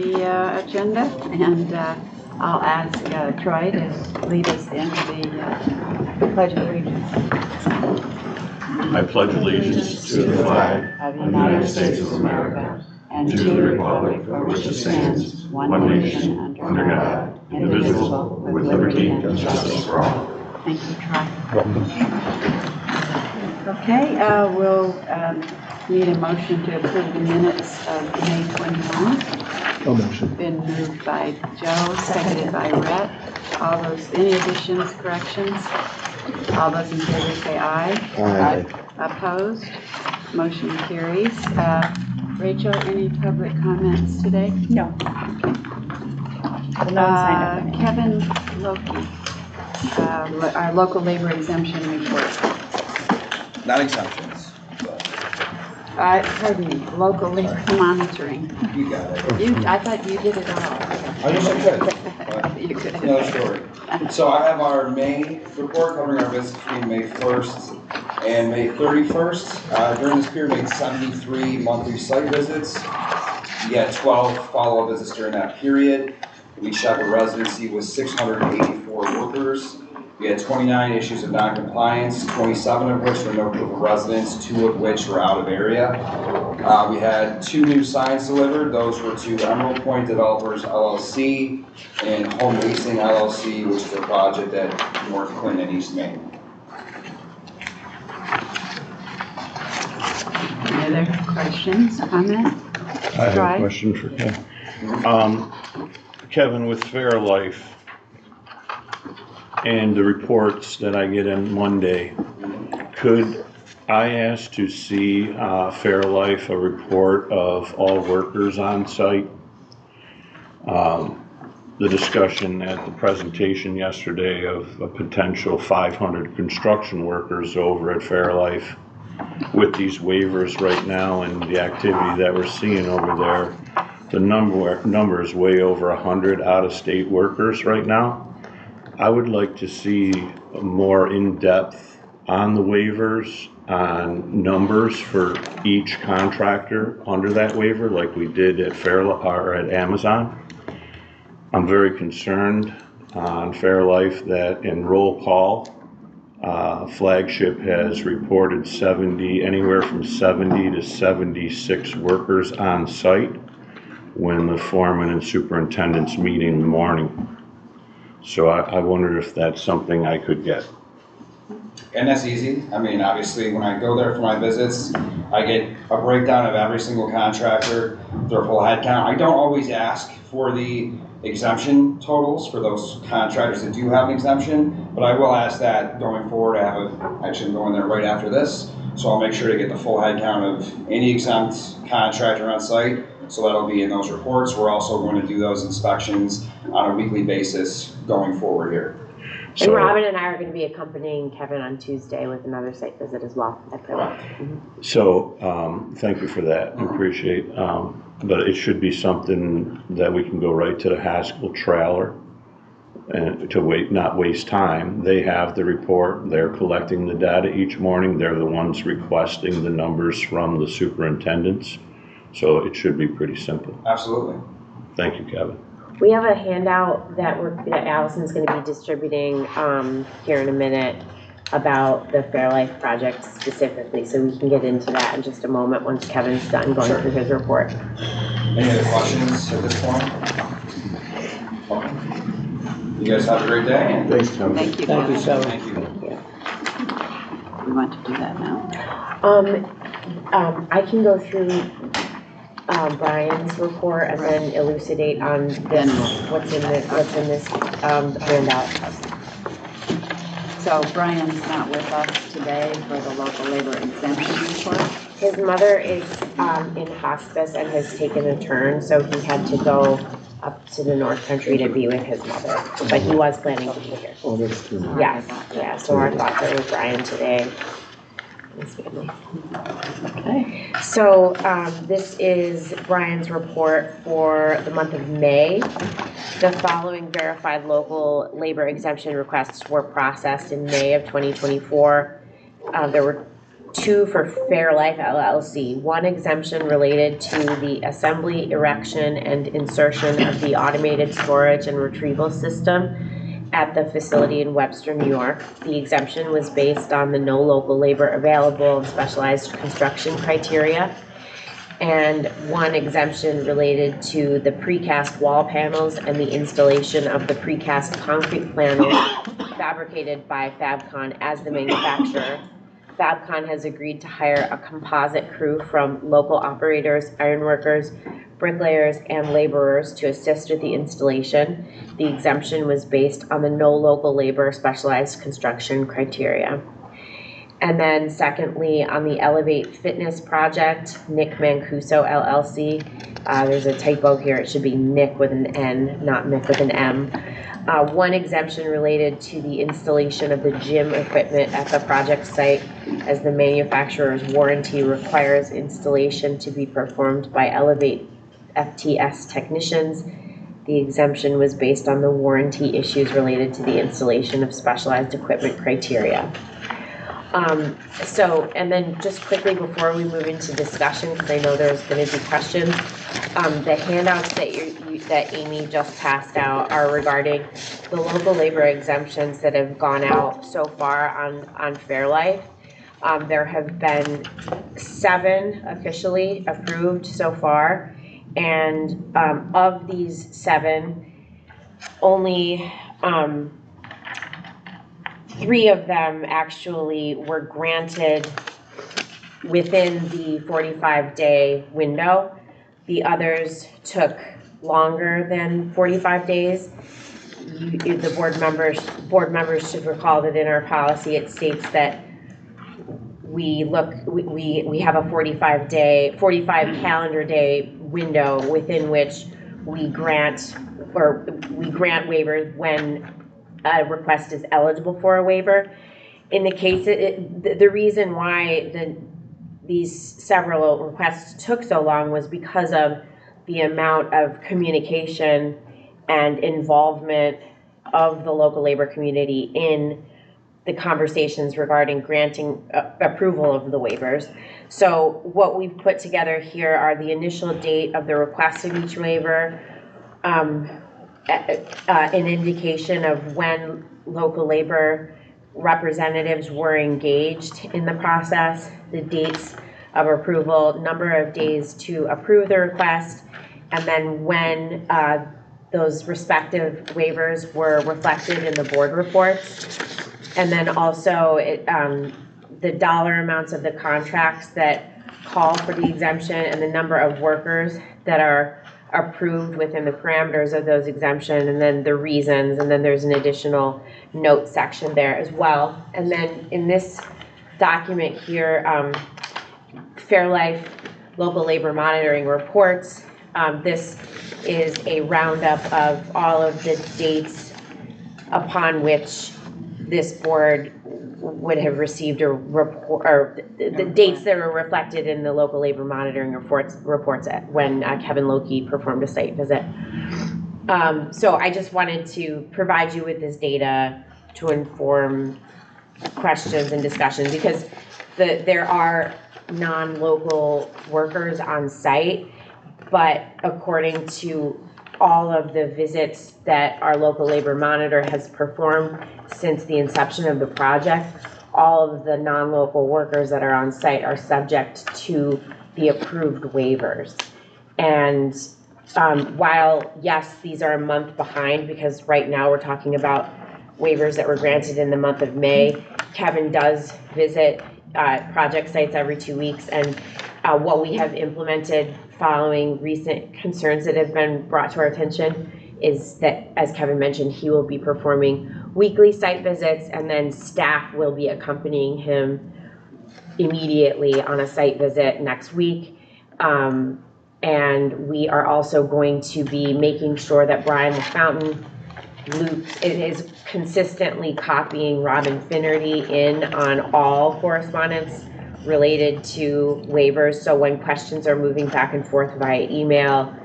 The agenda, and I'll ask Troy to lead us in the Pledge of Allegiance. I pledge allegiance to the flag of the United States of America and to the republic for which it stands, one nation under God, indivisible, with liberty and justice for all. Thank you, Troy. Okay, we'll need a motion to approve the minutes of May 21. No motion. Been moved by Joe, seconded by Rhett. All those, any additions, corrections? All those in favor say aye. Aye. Opposed? Motion carries. Rachel, any public comments today? No. Kevin Loki, our local labor exemption report. Not exemptions. Pardon me, local labor monitoring. You got it. I thought you did it all. I wish I could. You could. Another story. So I have our May report covering our business between May 1st and May 31st. During this period, we made 73 monthly site visits. We had 12 follow-up visits during that period. We checked a residency with 684 workers. We had 29 issues of non-compliance, 27 of which were no proof of residence, 2 of which were out of area. We had 2 new signs delivered. Those were to Emerald Point Developers LLC and Home Leasing LLC, which is a project at North Clinton and East Main. Any other questions, comments? I have a question for Kevin. Kevin, with Fairlife and the reports that I get on Monday, could I ask to see Fairlife a report of all workers on site? The discussion at the presentation yesterday of a potential 500 construction workers over at Fairlife with these waivers right now and the activity that we're seeing over there, the number is way over 100 out-of-state workers right now. I would like to see more in-depth on the waivers, on numbers for each contractor under that waiver, like we did at at Amazon. I'm very concerned on Fairlife that in roll call, Flagship has reported anywhere from 70 to 76 workers on site when the foreman and superintendent's meeting in the morning. So I wondered if that's something I could get. And that's easy. I mean, obviously, when I go there for my visits, I get a breakdown of every single contractor, their full head count. I don't always ask for the exemption totals for those contractors that do have an exemption, but I will ask that going forward. Actually, I'm going there right after this, so I'll make sure to get the full head count of any exempt contractor on site, so that'll be in those reports. We're also going to do those inspections on a weekly basis going forward here. And Robin and I are going to be accompanying Kevin on Tuesday with another site visit as well at Fairlife. So thank you for that. I appreciate but it should be something that we can go right to the Haskell trailer and to not waste time. They have the report. They're collecting the data each morning. They're the ones requesting the numbers from the superintendents. So it should be pretty simple. Absolutely. Thank you, Kevin. We have a handout that Allison's going to be distributing here in a minute about the Fairlife project specifically, so we can get into that in just a moment once Kevin's done going through his report. Any other questions at this point? Okay. You guys have a great day. Thanks, Kevin. Thank you. Thank you, Kevin. Thank you. We want to do that now. I can go through Brian's report and then elucidate on this, what's in this handout. So Brian's not with us today for the local labor exemption report. His mother is in hospice and has taken a turn, so he had to go up to the North Country to be with his mother. But he was planning to be here. Oh, that's true. Yeah. So our thoughts are with Brian today. His family. Okay. So this is Brian's report for the month of May. The following verified local labor exemption requests were processed in May of 2024. There were two for Fairlife LLC. One exemption related to the assembly, erection, and insertion of the automated storage and retrieval system at the facility in Webster, New York. The exemption was based on the no local labor available and specialized construction criteria. And one exemption related to the precast wall panels and the installation of the precast concrete panels fabricated by Fabcon as the manufacturer. Fabcon has agreed to hire a composite crew from local operators, ironworkers, bricklayers, and laborers to assist with the installation. The exemption was based on the no local labor specialized construction criteria. And then secondly, on the Elevate Fitness Project, Nick Mancuso LLC, there's a typo here, it should be Nick with an N, not Nick with an M. One exemption related to the installation of the gym equipment at the project site, as the manufacturer's warranty requires installation to be performed by Elevate FTS technicians. The exemption was based on the warranty issues related to the installation of specialized equipment criteria. And then just quickly before we move into discussion, because I know there's going to be questions, the handouts that Amy just passed out are regarding the local labor exemptions that have gone out so far on Fairlife. There have been 7 officially approved so far, and of these 7, only 3 of them actually were granted within the 45-day window. The others took longer than 45 days. The board members should recall that in our policy it states that we have a 45 calendar day window within which we grant waivers when a request is eligible for a waiver. In the case, the reason why these several requests took so long was because of the amount of communication and involvement of the local labor community in the conversations regarding granting approval of the waivers. So what we've put together here are the initial date of the request of each waiver, an indication of when local labor representatives were engaged in the process, the dates of approval, number of days to approve the request, and then when those respective waivers were reflected in the board reports. And then also the dollar amounts of the contracts that call for the exemption and the number of workers that are approved within the parameters of those exemptions, and then the reasons, and then there's an additional note section there as well. And then in this document here, Fairlife Local Labor Monitoring Reports, this is a roundup of all of the dates upon which this board would have received a report, or the dates that are reflected in the local labor monitoring reports when Kevin Loki performed a site visit. So I just wanted to provide you with this data to inform questions and discussions, because there are non-local workers on site, but according to all of the visits that our local labor monitor has performed since the inception of the project, all of the non-local workers that are on site are subject to the approved waivers. And while, yes, these are a month behind, because right now we're talking about waivers that were granted in the month of May, Kevin does visit project sites every 2 weeks, and what we have implemented following recent concerns that have been brought to our attention is that, as Kevin mentioned, he will be performing weekly site visits, and then staff will be accompanying him immediately on a site visit next week. And we are also going to be making sure that Brian LaFountain is consistently copying Robin Finnerty in on all correspondence related to waivers. So when questions are moving back and forth via email,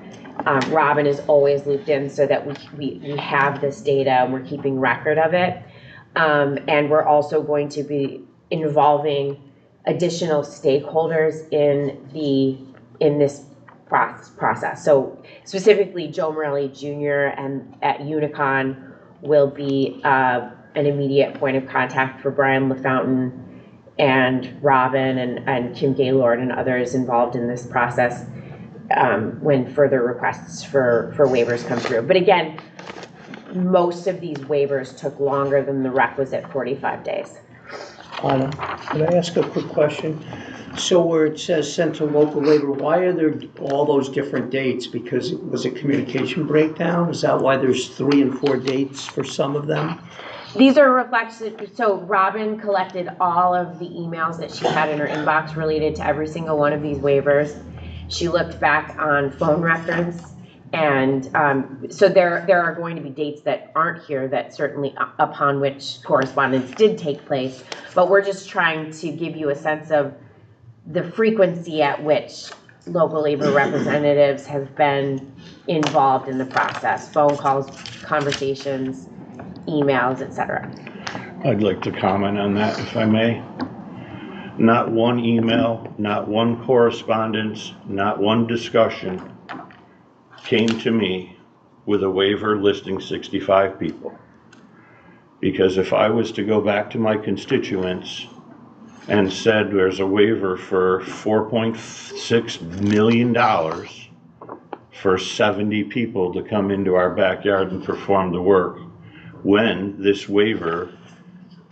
Robin is always looped in so that we have this data and we're keeping record of it. And we're also going to be involving additional stakeholders in this process. So specifically, Joe Morelli Jr. and at Unicon will be an immediate point of contact for Brian LaFountain and Robin and Kim Gaylord and others involved in this process when further requests for waivers come through. But again, most of these waivers took longer than the requisite 45 days. Anna, can I ask a quick question? So where it says central local labor, why are there all those different dates? Because was it communication breakdown? Is that why there's 3 and 4 dates for some of them? These are reflected, so Robin collected all of the emails that she had in her inbox related to every single one of these waivers. She looked back on phone records, and so there are going to be dates that aren't here that certainly upon which correspondence did take place, but we're just trying to give you a sense of the frequency at which local labor representatives have been involved in the process, phone calls, conversations, emails, etc. I'd like to comment on that, if I may. Not one email, not one correspondence, not one discussion came to me with a waiver listing 65 people. Because if I was to go back to my constituents and said there's a waiver for $4.6 million for 70 people to come into our backyard and perform the work, when this waiver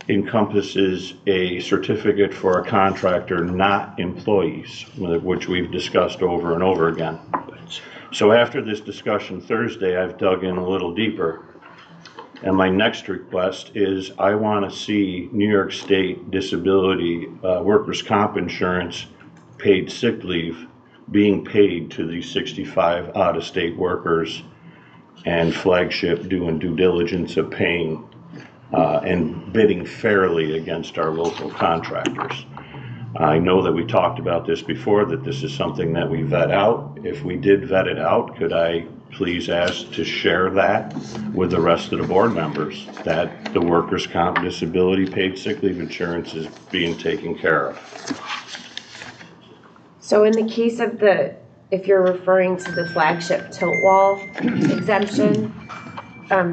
encompasses a certificate for a contractor, not employees, which we've discussed over and over again. So after this discussion Thursday, I've dug in a little deeper. And my next request is I want to see New York State disability workers' comp insurance paid sick leave being paid to these 65 out-of-state workers, and Flagship doing due diligence of paying and bidding fairly against our local contractors. I know that we talked about this before, that this is something that we vet out. If we did vet it out, could I please ask to share that with the rest of the board members, that the workers' comp disability paid sick leave insurance is being taken care of? So in the case of if you're referring to the Flagship tilt wall exemption,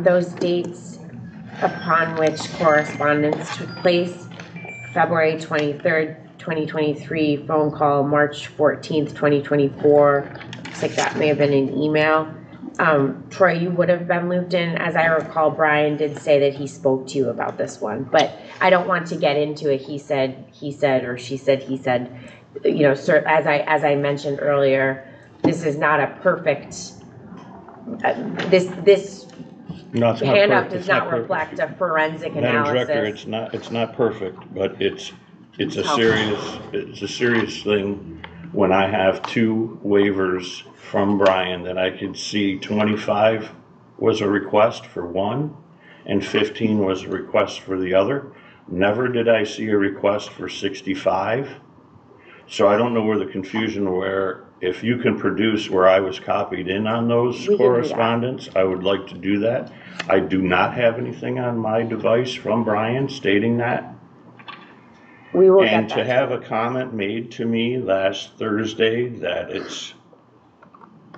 those dates upon which correspondence took place, February 23rd, 2023, phone call, March 14th, 2024, looks like that may have been an email. Troy, you would have been looped in. As I recall, Brian did say that he spoke to you about this one, but I don't want to get into a he said, or she said, he said. You know, sir, as I mentioned earlier, this is not a perfect, this No, it's not handout perfect. does not reflect a forensic Madam Director, analysis. it's not perfect, but it's a serious thing when I have 2 waivers from Brian that I could see 25 was a request for one and 15 was a request for the other. Never did I see a request for 65. So I don't know where the confusion, where if you can produce where I was copied in on those correspondence, I would like to do that. I do not have anything on my device from Brian stating that. We will And get to that. have a comment made to me last Thursday that it's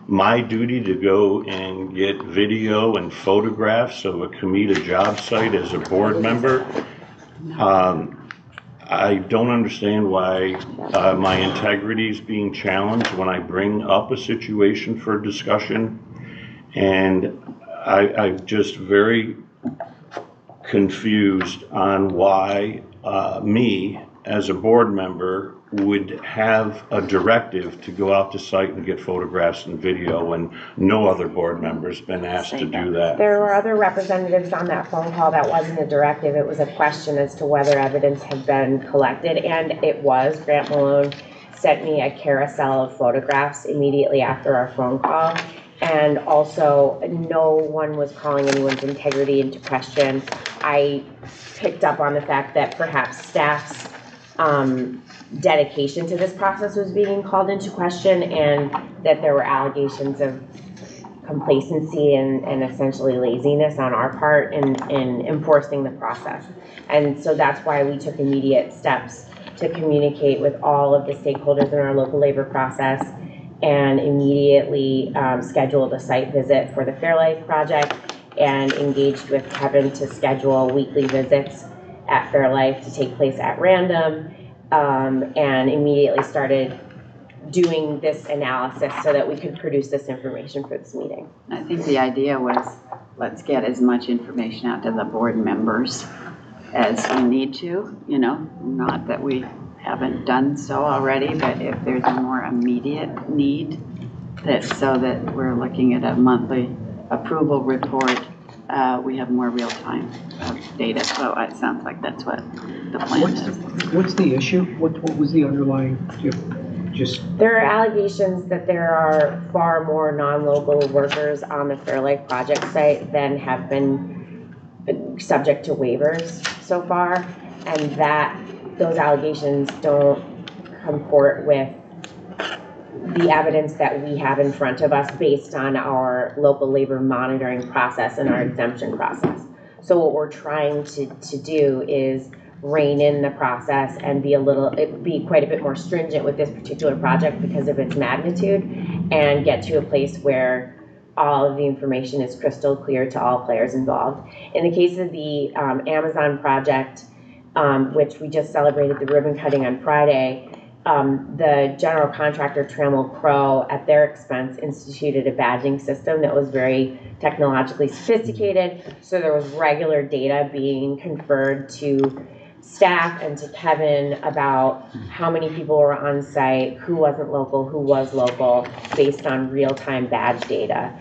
my duty to go and get video and photographs of a COMIDA job site as a board member, I don't understand why my integrity is being challenged when I bring up a situation for discussion. And I'm just very confused on why me, as a board member, would have a directive to go out to site and get photographs and video when no other board member's been asked to do that. There were other representatives on that phone call. That wasn't a directive. It was a question as to whether evidence had been collected, and it was. Grant Malone sent me a carousel of photographs immediately after our phone call. And also, no one was calling anyone's integrity into question. I picked up on the fact that perhaps staff's dedication to this process was being called into question, and that there were allegations of complacency and essentially laziness on our part in enforcing the process. And so that's why we took immediate steps to communicate with all of the stakeholders in our local labor process and immediately scheduled a site visit for the Fairlife project and engaged with Kevin to schedule weekly visits at Fairlife to take place at random, and immediately started doing this analysis so that we could produce this information for this meeting. I think the idea was, let's get as much information out to the board members as we need to, you know, not that we haven't done so already, but if there's a more immediate need, that so that we're looking at a monthly approval report, we have more real-time data. So it sounds like that's what the plan is. What's the issue? What was the underlying, just? There are allegations that there are far more non-local workers on the Fairlife project site than have been subject to waivers so far, and that those allegations don't comport with the evidence that we have in front of us based on our local labor monitoring process and our exemption process. So what we're trying to do is rein in the process and be quite a bit more stringent with this particular project because of its magnitude, and get to a place where all of the information is crystal clear to all players involved. In the case of the Amazon project, which we just celebrated the ribbon cutting on Friday, the general contractor Trammell Crow, at their expense, instituted a badging system that was very technologically sophisticated. So there was regular data being conferred to staff and to Kevin about how many people were on site, who wasn't local, who was local, based on real-time badge data.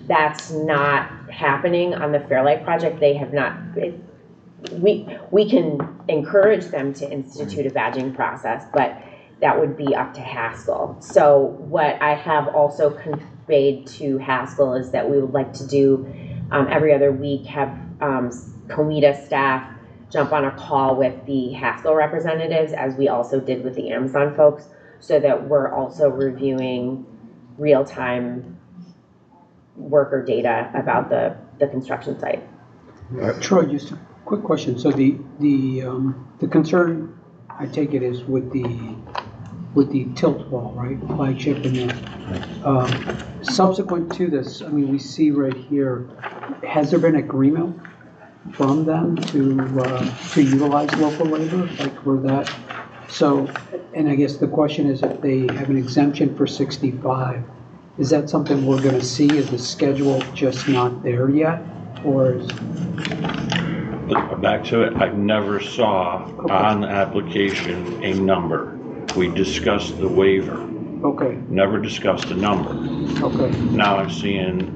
That's not happening on the Fairlife project. They have not. We can encourage them to institute a badging process, but that would be up to Haskell. So what I have also conveyed to Haskell is that we would like to do every other week, have COMIDA staff jump on a call with the Haskell representatives, as we also did with the Amazon folks, so that we're also reviewing real-time worker data about the construction site. Troy, just a quick question. So the concern, I take it, is with the tilt wall, right? Flagship and the subsequent to this, I mean, we see right here, has there been agreement from them to utilize local labor, like for that? So, and I guess the question is, if they have an exemption for 65, is that something we're going to see? Is the schedule just not there yet, or is? Back to it, I never saw on the application a number. We discussed the waiver. Okay. Never discussed a number. Okay. Now I'm seeing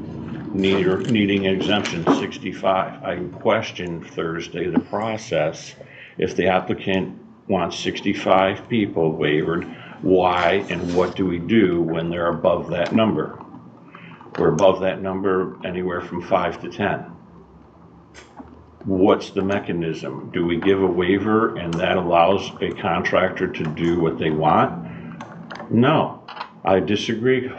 needing exemption 65. I questioned Thursday the process. If the applicant wants 65 people wavered, why and what do we do when they're above that number? We're above that number anywhere from 5 to 10. What's the mechanism? Do we give a waiver and that allows a contractor to do what they want? No, I disagree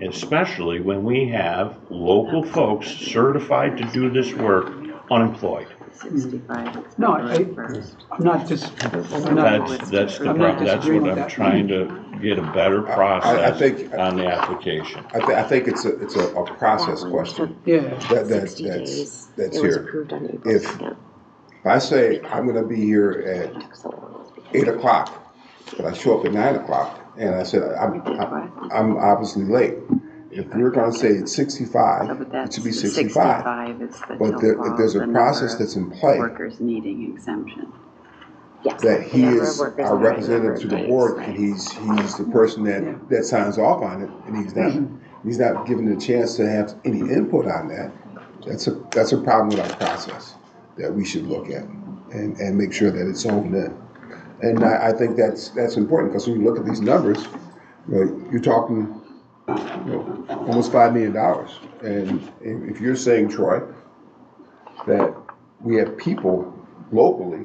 especially when we have local folks certified to do this work unemployed. 65. No, I'm not just. That's what I'm trying to get a better process on the application. I think it's a process question. Yeah. 60 days. That's It was here. approved on April 2nd. If I say I'm going to be here at 8 o'clock, but I show up at 9 o'clock, and I said I'm obviously late. If we're going to say it's 65, it should be 65. But if there's a process that's in play, Workers needing exemption. Yes. that he Number of is workers our and the representative to number the of board, days. and he's the person that signs off on it, and he's not given the chance to have any input on that. That's a problem with our process that we should look at and make sure that it's honed in. And I think that's important, because when you look at these numbers, you're talking almost $5 million. And if you're saying, Troy, that we have people locally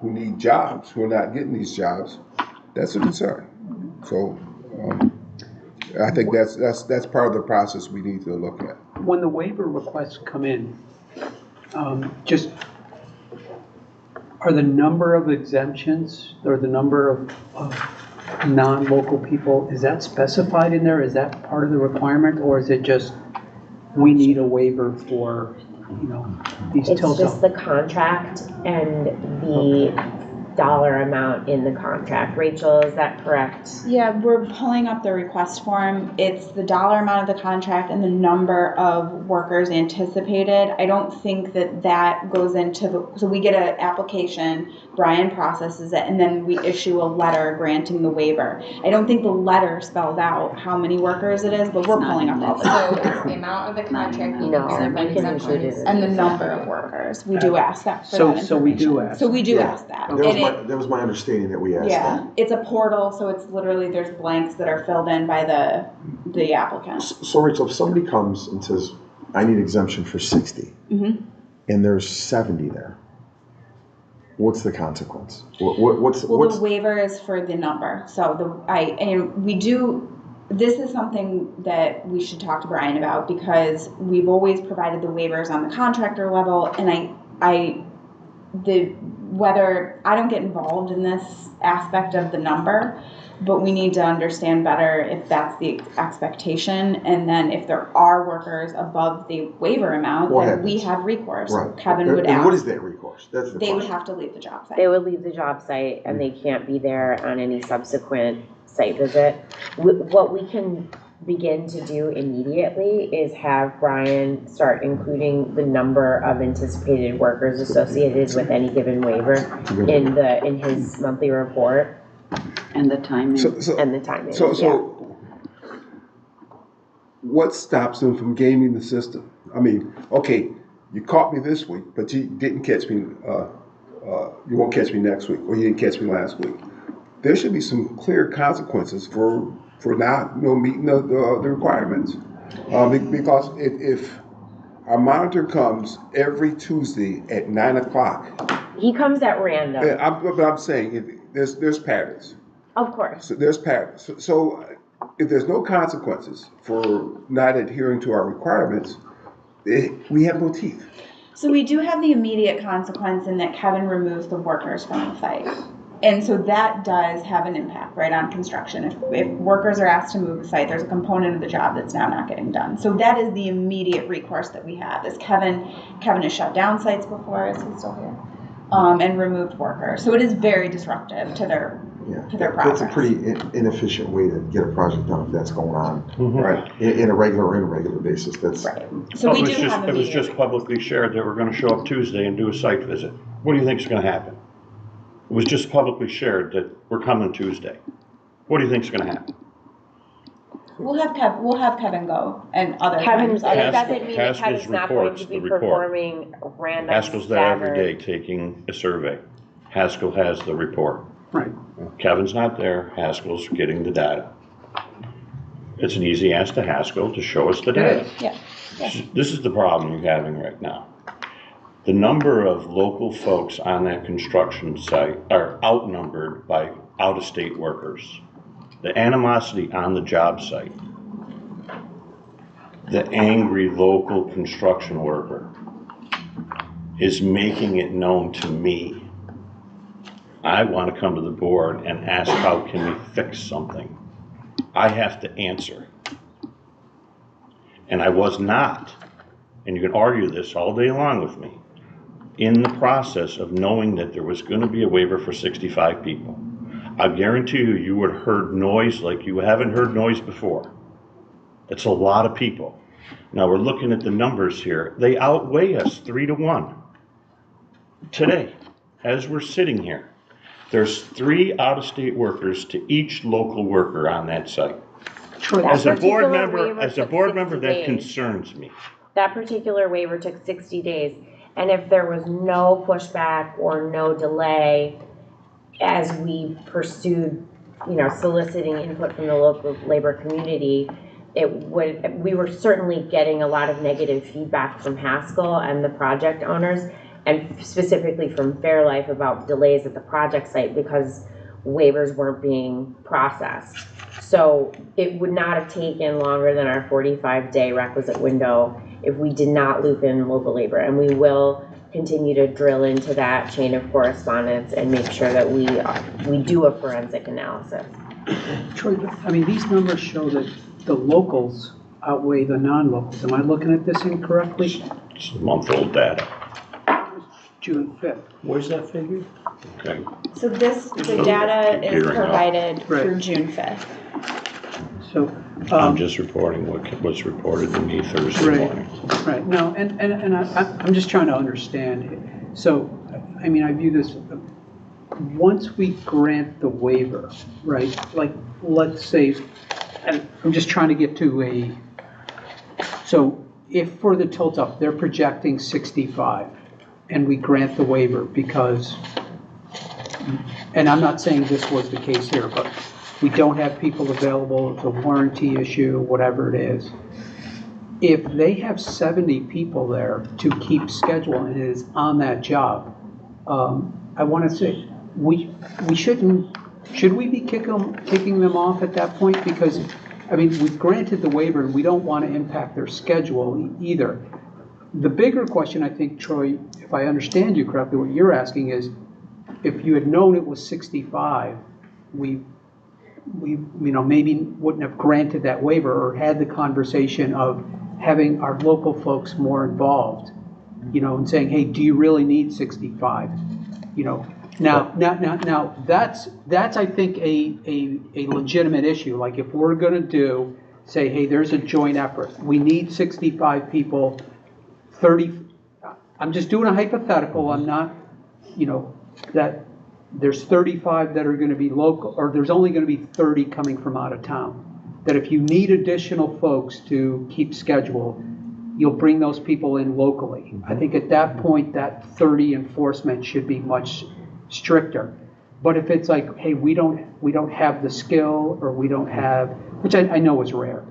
who need jobs, who are not getting these jobs, that's a concern. So I think that's part of the process we need to look at. When the waiver requests come in, just are the number of exemptions or the number of non-local people, is that specified in there? Is that part of the requirement, or is it just, we need a waiver for, these It's tilt just zones? the contract and the dollar amount in the contract. Rachel, is that correct? Yeah, we're pulling up the request form. It's the dollar amount of the contract and the number of workers anticipated. I don't think that goes into so we get an application, Brian processes it, and then we issue a letter granting the waiver. I don't think the letter spells out how many workers it is, but we're pulling up all the So it's the amount of the contract being No, verified we can include exemptions. it. and the number of workers. We do ask that for So- that so we do information. ask. So we do Yeah. ask that. That was my understanding that we asked Yeah, that. it's a portal, so it's literally, there's blanks that are filled in by the applicant. So Rachel, if somebody comes and says, I need exemption for 60, Mhm. and there's 70 there, what's the consequence? What's Well, the waiver is for the number, so this is something that we should talk to Brian about, because we've always provided the waivers on the contractor level, and I don't get involved in this aspect of the number, but we need to understand better if that's the expectation, and then if there are workers above the waiver amount, What then we happens? have recourse. Right. Kevin would And what is ask, that recourse? That's the they would question. have to leave the job site. They would leave the job site and they can't be there on any subsequent site visit. What we can begin to do immediately is have Brian start including the number of anticipated workers associated with any given waiver in his monthly report And the timing. and the timing. So what stops them from gaming the system? I mean, okay, you caught me this week, but you didn't catch me, you won't catch me next week, or you didn't catch me last week. There should be some clear consequences for not, meeting the requirements. Because if our monitor comes every Tuesday at 9 o'clock, He comes at random, but I'm saying, there's patterns. of course. So there's patterns. So if there's no consequences for not adhering to our requirements, we have no teeth. So we do have the immediate consequence in that Kevin removes the workers from the site. And so that does have an impact, right, on construction. If workers are asked to move the site, there's a component of the job that's now not getting done. So that is the immediate recourse that we have, is Kevin has shut down sites before, is he still here? And removed workers. So it is very disruptive to their progress. That's a pretty inefficient way to get a project done if that's going on. Right. In a regular or irregular basis. That's Right. So we do have It was immediate. just publicly shared that we're gonna show up Tuesday and do a site visit. What do you think is gonna happen? It was just publicly shared that we're coming Tuesday. What do you think is gonna happen? We'll have Kevin go and other Kevin, times. it doesn't mean that Haskell's Kevin's not going reports to be the report. performing random Haskell's there every day staggered. taking a survey. Haskell has the report. Right. Kevin's not there, Haskell's getting the data. It's an easy ask to Haskell to show us the data. Yeah. This is the problem you're having right now. The number of local folks on that construction site are outnumbered by out-of-state workers. The animosity on the job site, the angry local construction worker is making it known to me. I want to come to the board and ask, how can we fix something? I have to answer. And I was not, and you can argue this all day long with me, in the process of knowing that there was going to be a waiver for 65 people. I guarantee you would have heard noise like you haven't heard noise before. It's a lot of people. Now we're looking at the numbers here. They outweigh us 3-1 today, as we're sitting here. There's 3 out-of-state workers to each local worker on that site. As a board particular member, waiver as a took board 60 member, that days. concerns me. That particular waiver took 60 days. And if there was no pushback or no delay as we pursued, soliciting input from the local labor community, we were certainly getting a lot of negative feedback from Haskell and the project owners, and specifically from Fairlife about delays at the project site because waivers weren't being processed. So it would not have taken longer than our 45-day requisite window if we did not loop in local labor. And we will continue to drill into that chain of correspondence and make sure that we do a forensic analysis. Troy, I mean, these numbers show that the locals outweigh the non-locals. Am I looking at this incorrectly? It's month-old data. June 5th. Where's that figure? Okay. So the data is Gearing up. provided Right. through June 5th. So, I'm just reporting what was reported to me Thursday Right. morning. right, no, and I'm just trying to understand. So, I mean, I view this, once we grant the waiver, right, like, let's say, and I'm just trying to get to so if for the tilt up, they're projecting 65, and we grant the waiver because, and I'm not saying this was the case here, but we don't have people available, it's a warranty issue, whatever it is. If they have 70 people there to keep schedule and it is on that job, I want to say, we shouldn't, should we be kicking them off at that point? Because, I mean, we've granted the waiver and we don't want to impact their schedule either. The bigger question, I think, Troy, if I understand you correctly, what you're asking is, if you had known it was 65, we maybe wouldn't have granted that waiver or had the conversation of having our local folks more involved, and saying, hey, do you really need 65? Now that's I think a legitimate issue. Like if we're going to say, hey, there's a joint effort. We need 65 people, 30. I'm just doing a hypothetical. I'm not, that there's 35 that are going to be local, or there's only going to be 30 coming from out of town. That if you need additional folks to keep schedule, you'll bring those people in locally. I think at that point, that 30 enforcement should be much stricter. But if it's like, hey, we don't have the skill, or we don't have, which I know is rare,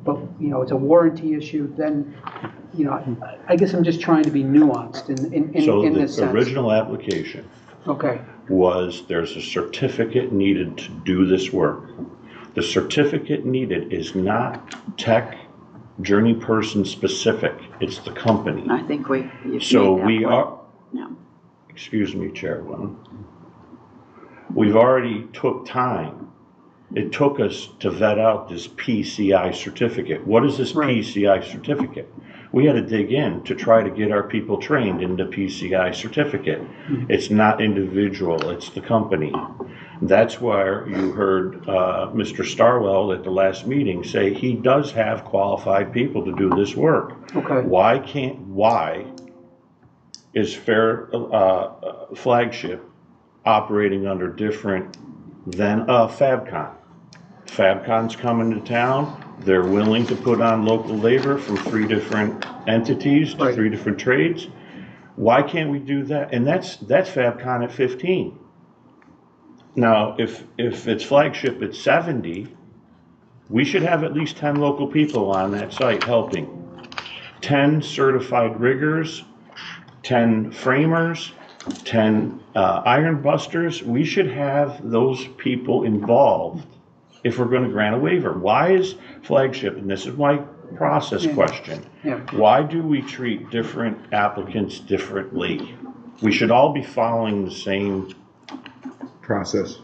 but it's a warranty issue, then I guess I'm just trying to be nuanced in this sense. So the original application Okay. was there's a certificate needed to do this work. The certificate needed is not tech journey person specific, it's the company. I think you've So made that we point. are, Yeah. excuse me, Chairwoman, we've already took time. It took us to vet out this PCI certificate. What is this Right. PCI certificate? We had to dig in to try to get our people trained in the PCI certificate. It's not individual, it's the company. That's where you heard Mr. Starwell at the last meeting say he does have qualified people to do this work. Okay. Why is Flagship operating under different than FabCon? FabCon's coming to town. They're willing to put on local labor from 3 different entities to Right. 3 different trades. Why can't we do that? And that's FabCon at 15. Now, if it's Flagship at 70, we should have at least 10 local people on that site helping. 10 certified riggers, 10 framers, 10 iron busters. We should have those people involved if we're going to grant a waiver. Why is Flagship, and this is my process question, Yeah. why do we treat different applicants differently? We should all be following the same, Process.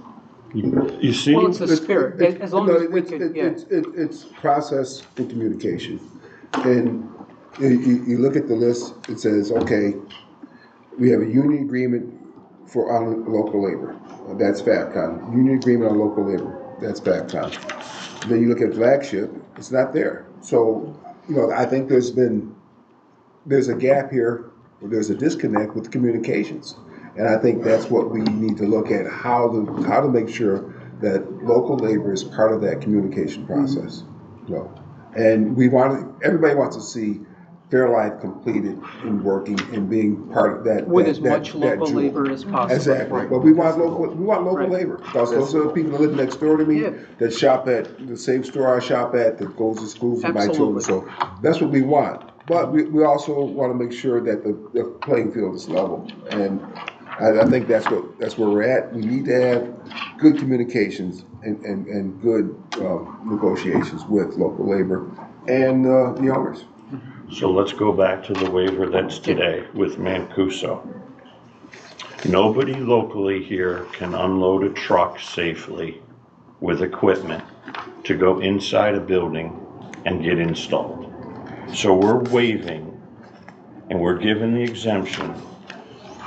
you see? Well, it's the spirit, as long as we could, yeah. It's process and communication. And you look at the list, it says, okay, we have a union agreement on local labor. That's FabCon. Union agreement on local labor. That's FabCon. Then you look at Flagship, it's not there. So, I think there's a gap here, or there's a disconnect with communications. And I think that's what we need to look at, how to make sure that local labor is part of that communication process. And everybody wants to see Fairlife completed and working and being part of that. With that, as much that local jewel. labor as possible. Exactly. Right. But we want local Right. labor, because those are the people that live next door to me, Yeah. that shop at the same store I shop at, that goes to school for my children. Absolutely. So that's what we want. But we also want to make sure that the playing field is level. And I think that's where we're at. We need to have good communications and good negotiations with local labor and the owners. So let's go back to the waiver that's today with Mancuso. Nobody locally here can unload a truck safely with equipment to go inside a building and get installed. So we're waiving and we're given the exemption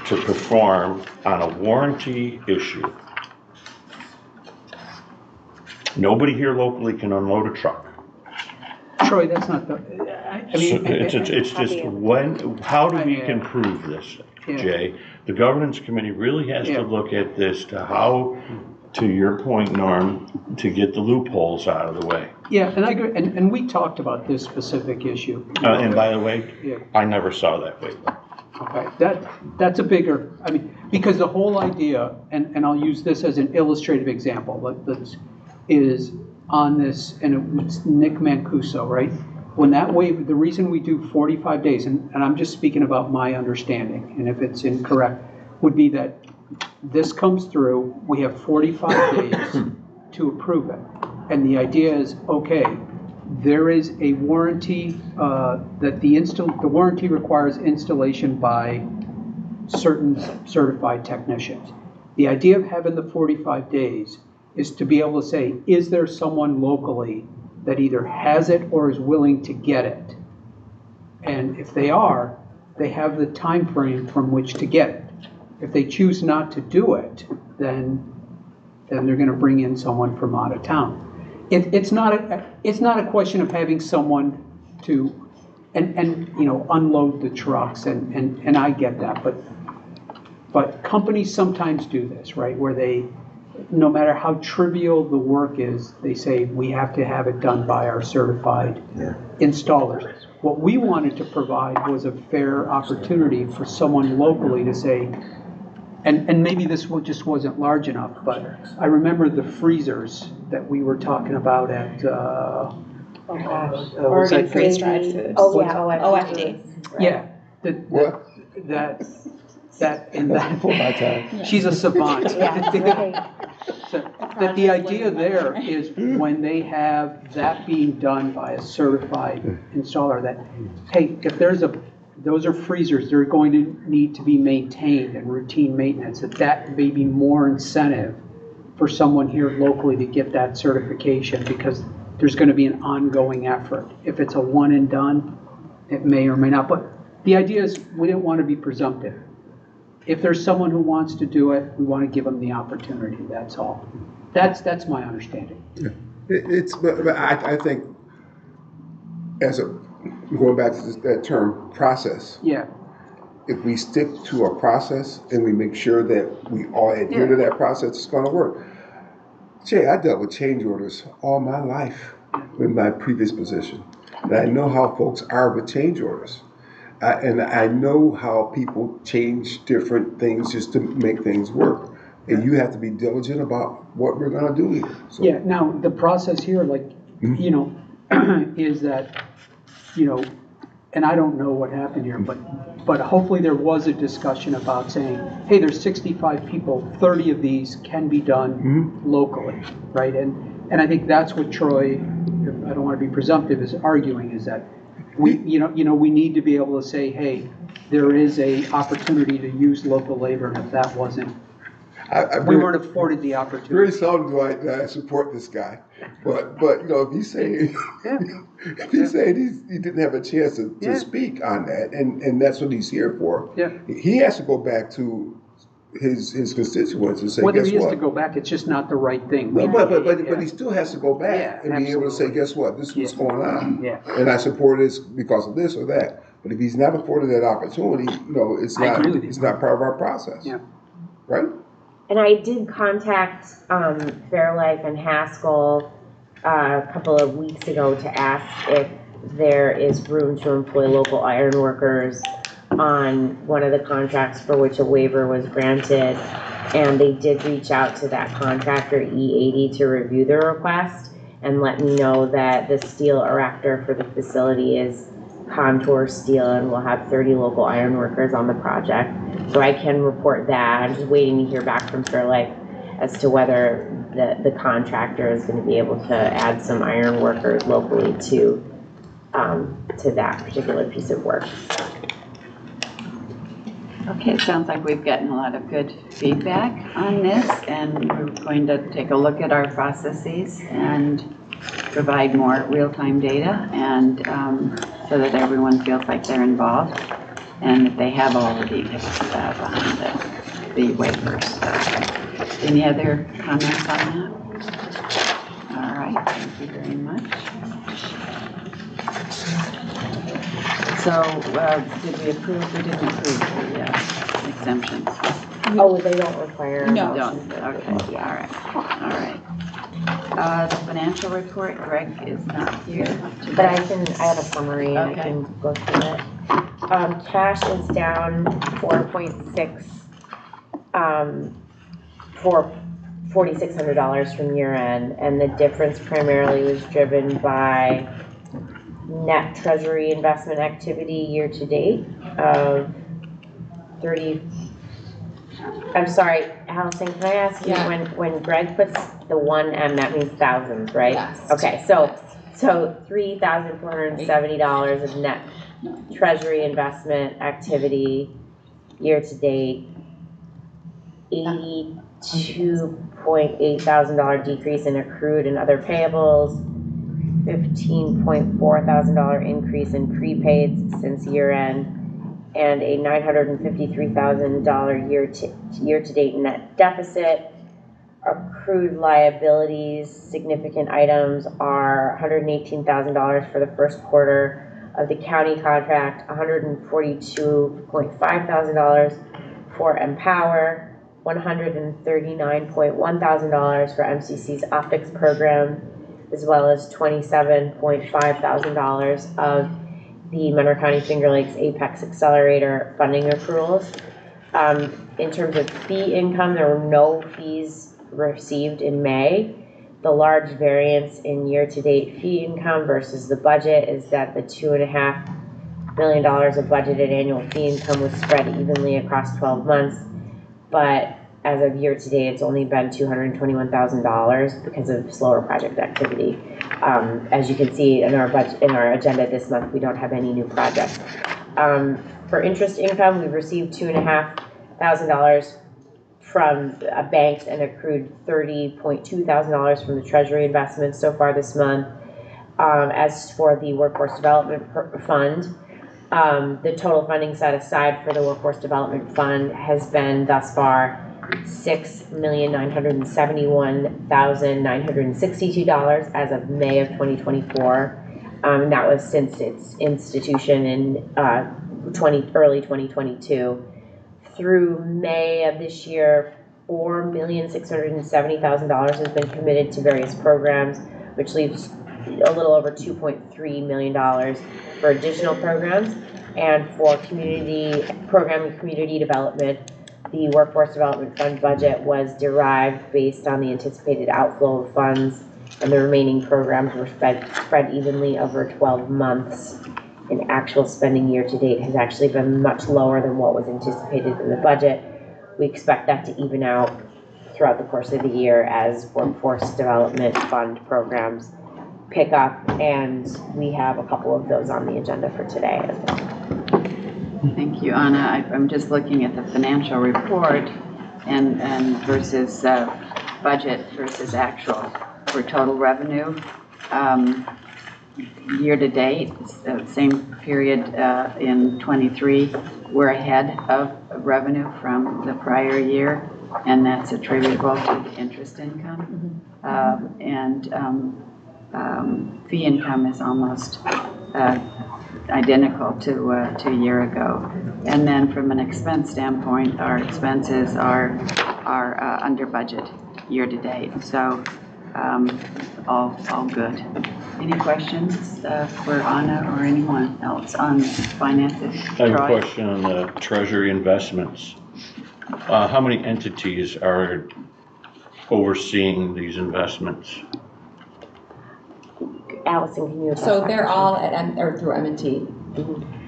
to perform on a warranty issue. Nobody here locally can unload a truck. Troy, that's not the, I So mean. it's just how do we can prove this, Yeah. Jay? The governance committee really has Yeah. to look at this to how, to your point, Norm, to get the loopholes out of the way. Yeah, and I agree, and we talked about this specific issue. And by the way, Yeah. I never saw that waiver. Okay, that's a bigger, I mean, because the whole idea, and I'll use this as an illustrative example, is on this, and it's Nick Mancuso, right? When that waiver, the reason we do 45 days, and I'm just speaking about my understanding, and if it's incorrect, would be that this comes through, we have 45 days to approve it. And the idea is, okay, there is a warranty, that the warranty requires installation by certain certified technicians. The idea of having the 45 days is to be able to say, is there someone locally that either has it or is willing to get it? And if they are, they have the time frame from which to get it. If they choose not to do it, then they're gonna bring in someone from out of town. It's not a question of having someone to, and you know, unload the trucks, and I get that, but companies sometimes do this, right? Where they, no matter how trivial the work is, they say, we have to have it done by our certified installers. What we wanted to provide was a fair opportunity for someone locally to say, and maybe this just wasn't large enough, but I remember the freezers that we were talking about at, Oregon Freeze Dried Foods. Oh, yeah, OFD. yeah. What? For my time. She's a savant. Yeah, So, that the idea there is when they have that being done by a certified installer, that, hey, if those are freezers, they're going to need to be maintained and routine maintenance, that may be more incentive for someone here locally to get that certification, because there's going to be an ongoing effort. If it's a one and done, it may or may not, but the idea is we didn't want to be presumptive. If there's someone who wants to do it, we want to give them the opportunity, that's all. That's my understanding. But I think, going back to that term, process, Yeah, if we stick to a process and we make sure that we all adhere to that process, it's gonna work. Jay, I dealt with change orders all my life in my previous position. And I know how folks are with change orders. And I know how people change different things just to make things work. And you have to be diligent about what we're gonna do here. So, yeah, now, the process here, like, you know, is that, you know, and I don't know what happened here, but hopefully there was a discussion about saying, hey, there's 65 people, 30 of these can be done locally, right? And I think that's what Troy, I don't want to be presumptive, is arguing, is that we need to be able to say, hey, there is a opportunity to use local labor, and if that wasn't, we weren't afforded the opportunity. very seldom do I support this guy, but you know, if he's saying he didn't have a chance to speak on that, and that's what he's here for. Yeah. He has to go back to his constituents and say, Whether guess he has what? to go back, it's just not the right thing. No, but he still has to go back Yeah, and be able to say, absolutely. guess what? This is what's going on. Yeah. And I support this because of this or that. But if he's not afforded that opportunity, it's I not agree with you. it's not part of our process. Yeah. Right? And I did contact Fairlife and Haskell a couple of weeks ago to ask if there is room to employ local iron workers on one of the contracts for which a waiver was granted. And they did reach out to that contractor, E80, to review the request and let me know that the steel erector for the facility is contour steel and we'll have 30 local iron workers on the project. So I can report that. I'm just waiting to hear back from Fairlife as to whether the contractor is going to be able to add some iron workers locally to to that particular piece of work. Okay, it sounds like we've gotten a lot of good feedback on this, and we're going to take a look at our processes and provide more real-time data, and so that everyone feels like they're involved and that they have all the details behind the waivers. Any other comments on that? All right, thank you very much. So, did we approve, we didn't approve the exemptions? Oh, they don't require a No. motion. Don't, okay, all right. The financial report, Greg is not here today. But I have a summary and I Okay. can go through it. Cash is down 4.6, for $4,600 from year end, and the difference primarily was driven by net treasury investment activity year to date of 30. I'm sorry, Allison, can I ask you, Yeah. when Greg puts the 1M, that means thousands, right? Yes. Okay, so $3,470 of net treasury investment activity year to date, $82.8 thousand decrease in accrued and other payables, $15.4 thousand increase in prepaids since year end, and a $953,000 year to date net deficit. Accrued liabilities, significant items are $118,000 for the first quarter of the county contract, $142.5 thousand for Empower, $139.1 thousand for MCC's optics program, as well as $27.5 thousand of the Monroe County Finger Lakes Apex Accelerator funding accruals. In terms of fee income, there were no fees received in May. The large variance in year-to-date fee income versus the budget is that the $2.5 million of budgeted annual fee income was spread evenly across 12 months, but as of year-to-date, it's only been $221,000 because of slower project activity. As you can see in our budget, in our agenda this month, we don't have any new projects. For interest income, we've received $2,500 from banks and accrued $30.2 thousand from the Treasury investments so far this month. As for the Workforce Development Fund, the total funding set aside for the Workforce Development Fund has been thus far $6,971,962 as of May of 2024. And that was since its institution in early 2022. Through May of this year, $4,670,000 has been committed to various programs, which leaves a little over $2.3 million for additional programs. And for community development, the Workforce Development Fund budget was derived based on the anticipated outflow of funds, and the remaining programs were spread evenly over 12 months. And actual spending year to date has actually been much lower than what was anticipated in the budget. We expect that to even out throughout the course of the year as Workforce Development Fund programs pick up, and we have a couple of those on the agenda for today as well. Thank you, Anna. I'm just looking at the financial report and versus budget versus actual for total revenue. Year to date, same period in 23, we're ahead of revenue from the prior year, and that's attributable to the interest income. Fee income is almost identical to a year ago. And then from an expense standpoint, our expenses are under budget year to date. So all good. Any questions for Anna or anyone else on finances? I have a Troy? question on the treasury investments. How many entities are overseeing these investments? Allison, can you address So that they're question? all or through M&T.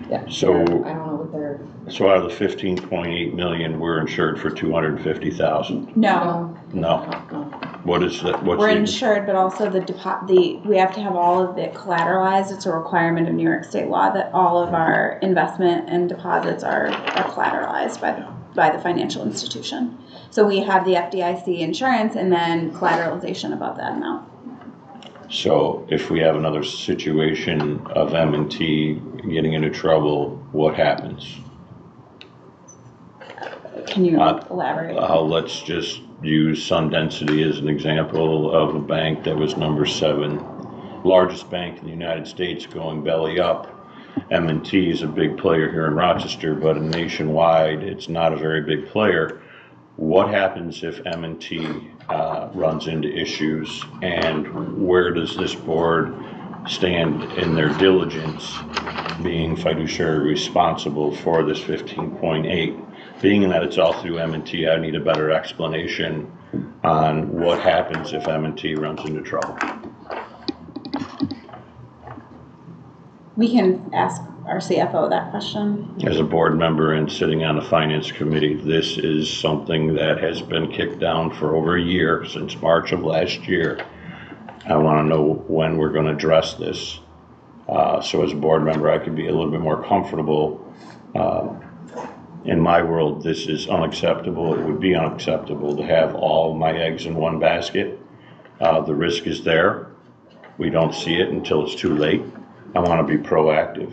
Yeah. So, I don't know what they're. so out of the 15.8 million, we're insured for 250,000. No, No. What is that, what's We're the? insured, but also we have to have all of it collateralized. It's a requirement of New York state law that all of our investment and deposits are collateralized by the financial institution. So we have the FDIC insurance and then collateralization above that amount. So if we have another situation of M&T getting into trouble, what happens? Can you elaborate? Let's just use Sun Density as an example of a bank that was number 7, largest bank in the United States, going belly up. M&T is a big player here in Rochester, but nationwide, it's not a very big player. What happens if M&T runs into issues, and where does this board stand in their diligence, being fiduciary responsible for this 15.8? Being that it's all through M&T, I need a better explanation on what happens if M&T runs into trouble. We can ask our CFO that question. As a board member and sitting on the finance committee, this is something that has been kicked down for over a year, since March of last year. I want to know when we're going to address this. So as a board member, I could be a little bit more comfortable. In my world, this is unacceptable. It would be unacceptable to have all my eggs in one basket. The risk is there. We don't see it until it's too late. I want to be proactive.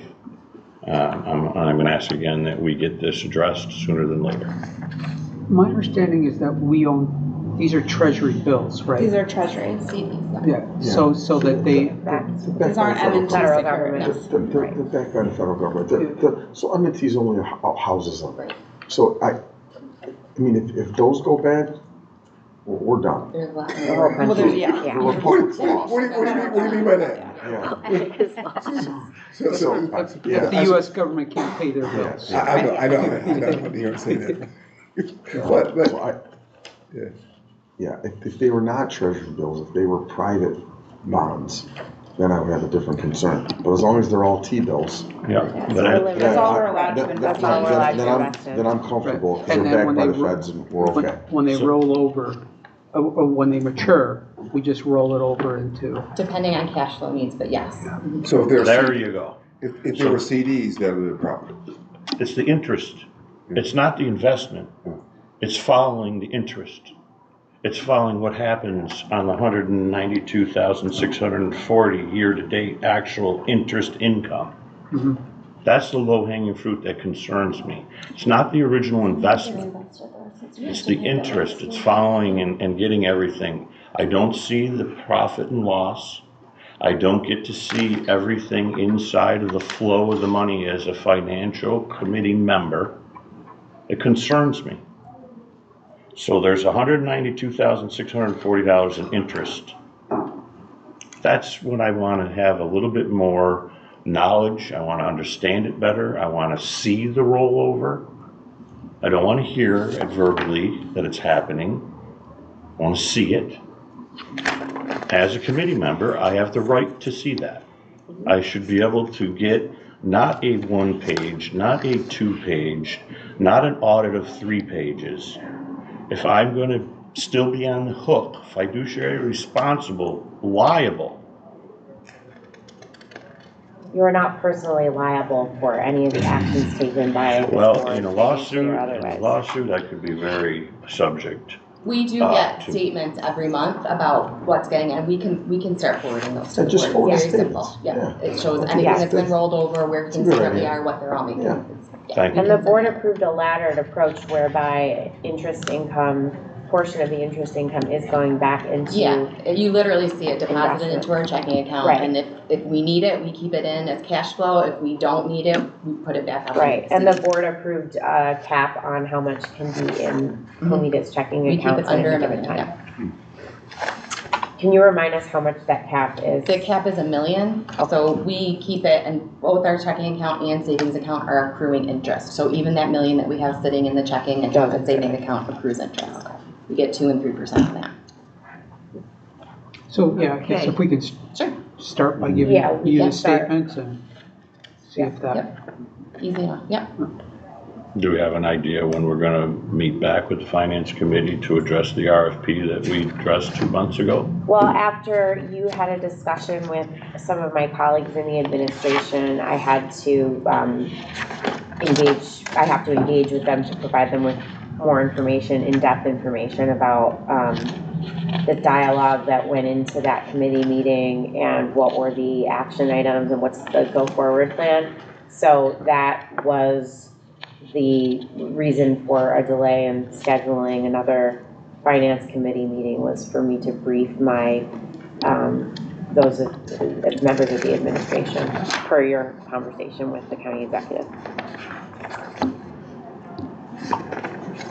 I'm going to ask again that we get this addressed sooner than later. My understanding is that we own, these are treasury bills, right? These are treasuries. Yeah, so that they, These aren't M&T Federal securities. They're backed by the federal government. So M&T's only houses them. So I mean, if those go bad, we're done. There's a lot Well, more. there's- yeah. yeah. We're public lost. What do you mean by that? Yeah. So, yeah. the US government can't pay their bills. I know, you don't say that. But, Yeah, if they were not treasury bills, if they were private bonds, then I would have a different concern. But as long as they're all T-bills, Yeah. That's all we're allowed to invest all we're allowed to then invest in. then I'm comfortable, because And they're then backed when by they the feds and we're okay. When they roll over, or when they mature, we just roll it over into, Depending on cash flow needs, but yes. so if there's, There you go. if there were CDs, that would be a problem. It's the interest. It's not the investment. It's following the interest. It's following what happens on the 192,640 year-to-date actual interest income. Mhm. That's the low-hanging fruit that concerns me. It's not the original investment. It's the interest. It's following and getting everything. I don't see the profit and loss. I don't get to see everything inside of the flow of the money as a financial committee member. It concerns me. So there's $192,640 in interest. That's what I want to have a little bit more knowledge. I want to understand it better. I want to see the rollover. I don't want to hear it verbally that it's happening. I want to see it. As a committee member, I have the right to see that. I should be able to get not a 1-page, not a 2-page, not an audit of 3 pages. If I'm going to still be on the hook, fiduciary responsible, liable. You are not personally liable for any of the actions taken by this Well, board, in a financially or lawsuit, otherwise. I could be very subject. We do get to- statements every month about what's getting, and we can start forwarding those to Yeah, the just board. forward Very statements. simple, yeah. Yeah. It shows anything that's been rolled over, where a things good currently idea. are, what they're all making. Yeah. Thank you. And the board approved a laddered approach whereby interest income, portion of the interest income is going back into. Yeah, you literally see it deposited Investment. into our checking account, Right. and if we need it, we keep it in as cash flow. If we don't need it, we put it back out. Right, and the board approved a cap on how much can be in COMIDA's checking We keep it accounts at under any a given million, time. yeah. Can you remind us how much that cap is? The cap is $1 million, so we keep it, and both our checking account and savings account are accruing interest. So even that $1 million that we have sitting in the checking account and savings account accrues interest. We get 2 and 3% on that. so yeah, I guess Okay. if we could Sure. start by giving Yeah, we you can the start. statements and see if that. Easy enough, yep. Do we have an idea when we're gonna meet back with the finance committee to address the RFP that we addressed 2 months ago? Well, after you had a discussion with some of my colleagues in the administration, I had to engage with them to provide them with more information, in-depth information about the dialogue that went into that committee meeting and what were the action items and what's the go-forward plan. So that was the reason for a delay in scheduling another finance committee meeting, was for me to brief my those members of the administration per your conversation with the county executive.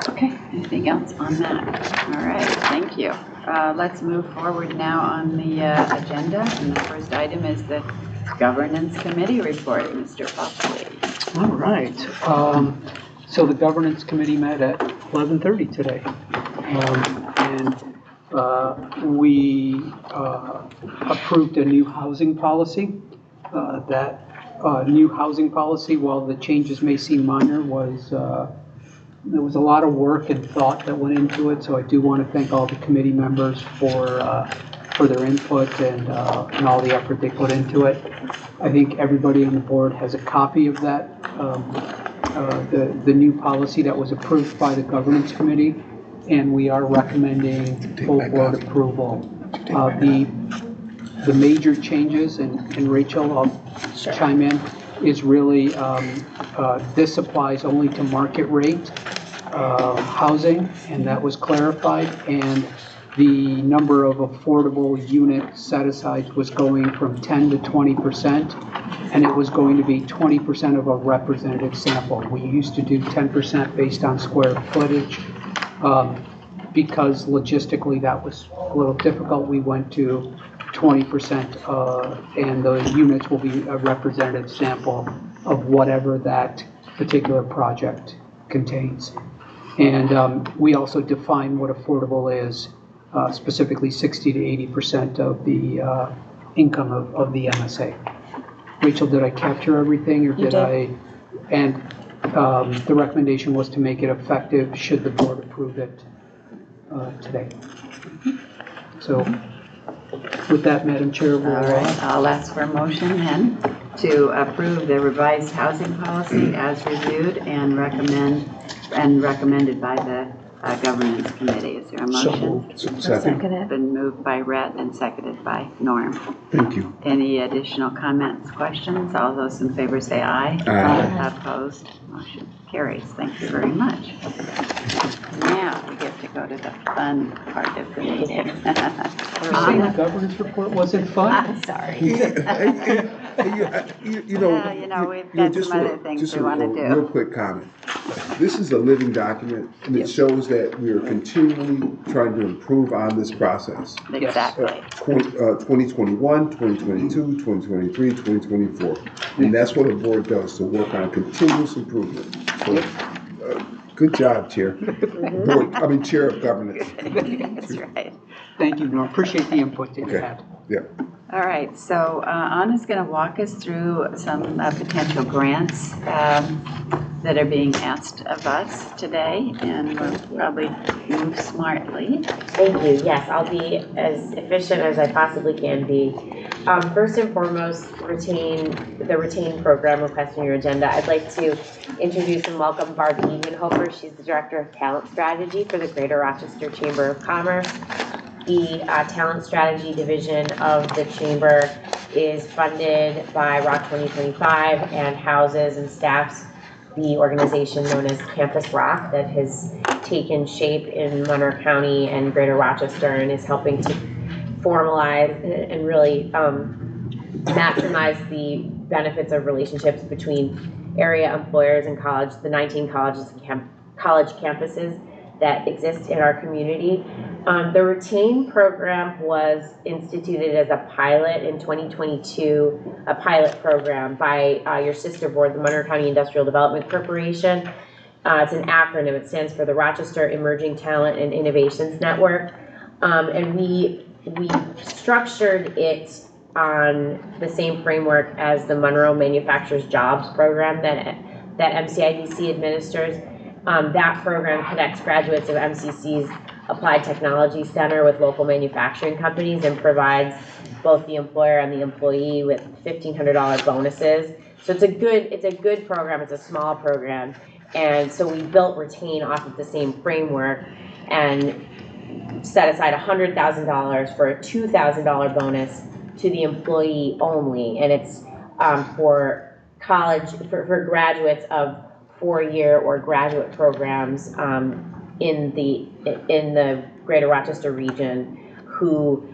Okay, anything else on that? All right, thank you. Let's move forward now on the agenda, and the first item is the governance committee report. Mr. Buckley. All right. So the governance committee met at 11:30 today. We approved a new housing policy. That new housing policy, while the changes may seem minor, there was a lot of work and thought that went into it. So I do want to thank all the committee members for their input and all the effort they put into it. I think everybody on the board has a copy of that, the new policy that was approved by the governance committee, and we are recommending full board approval. The major changes, and Rachel, I'll chime in, is really this applies only to market rate housing, and that was clarified, and the number of affordable unit set-asides was going from 10 to 20%, and it was going to be 20% of a representative sample. We used to do 10% based on square footage. Because logistically that was a little difficult, we went to 20%, and the units will be a representative sample of whatever that particular project contains. And we also define what affordable is, specifically 60 to 80% of the income of the MSA. Rachel, did I capture everything, or did I? And the recommendation was to make it effective should the board approve it today. So with that, Madam Chair, we'll... All right, I'll ask for a motion then to approve the revised housing policy as reviewed and recommended by the governance committee. Is there a motion? Second. Been moved by Rhett and seconded by Norm. Thank you. Any additional comments, questions? All those in favor say aye. Aye. Opposed? Motion carries. Thank you very much. Now we get to go to the fun part of the meeting. You're saying the governance report wasn't fun? I'm sorry. You know, we've got some other things we want to do. Real quick comment. This is a living document, and it shows that we are continually trying to improve on this process. Exactly. 2021, 2022, 2023, 2024. And that's what a board does, to work on continuous improvement. So, good job, Chair. Chair of Governance. That's right. Thank you, Norm. Appreciate the input that you had. Yeah. All right, so Anna's going to walk us through some potential grants that are being asked of us today, and we'll probably move smartly. Thank you. Yes, I'll be as efficient as I possibly can be. First and foremost, the retain program request on your agenda. I'd like to introduce and welcome Barb Evenhofer. She's the Director of Talent Strategy for the Greater Rochester Chamber of Commerce. The Talent Strategy Division of the Chamber is funded by ROC 2025 and houses and staffs the organization known as Campus ROC that has taken shape in Monroe County and Greater Rochester and is helping to formalize and really maximize the benefits of relationships between area employers and the 19 colleges and college campuses that exist in our community. The Retain program was instituted as a pilot in 2022, a pilot program by your sister board, the Monroe County Industrial Development Corporation. It's an acronym. It stands for the Rochester Emerging Talent and Innovations Network. And we structured it on the same framework as the Monroe Manufacturers Jobs program that MCIDC administers. That program connects graduates of MCC's Applied Technology Center with local manufacturing companies and provides both the employer and the employee with $1,500 bonuses. So it's a good program. It's a small program. And so we built Retain off of the same framework and set aside $100,000 for a $2,000 bonus to the employee only. And it's for college, for graduates of four-year or graduate programs in the Greater Rochester region who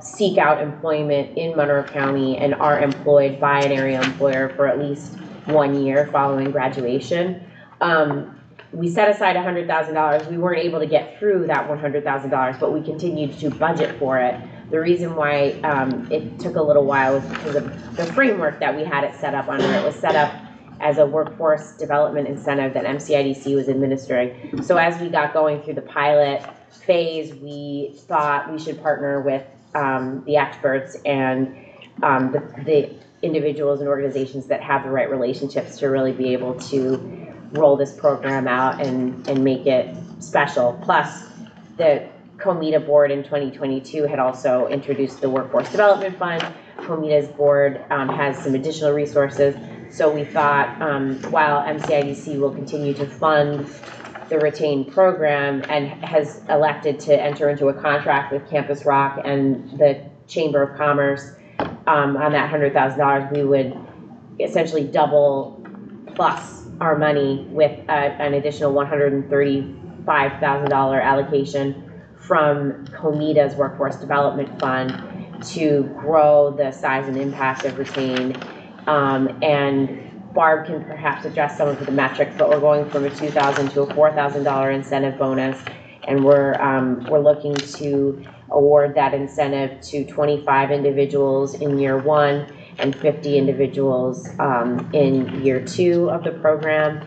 seek out employment in Monroe County and are employed by an area employer for at least 1 year following graduation. We set aside $100,000. We weren't able to get through that $100,000, but we continued to budget for it. The reason why it took a little while was because of the framework that we had it set up under. It was set up as a workforce development incentive that MCIDC was administering. So as we got going through the pilot phase, we thought we should partner with the experts and the individuals and organizations that have the right relationships to really be able to roll this program out and make it special. Plus, the COMIDA board in 2022 had also introduced the Workforce Development Fund. COMIDA's board has some additional resources. So we thought while MCIDC will continue to fund the Retain program and has elected to enter into a contract with Campus Rock and the Chamber of Commerce on that $100,000, we would essentially double plus our money with an additional $135,000 allocation from COMIDA's Workforce Development Fund to grow the size and impact of Retain. And Barb can perhaps address some of the metrics, but we're going from a $2,000 to a $4,000 incentive bonus, and we're looking to award that incentive to 25 individuals in year one and 50 individuals in year two of the program.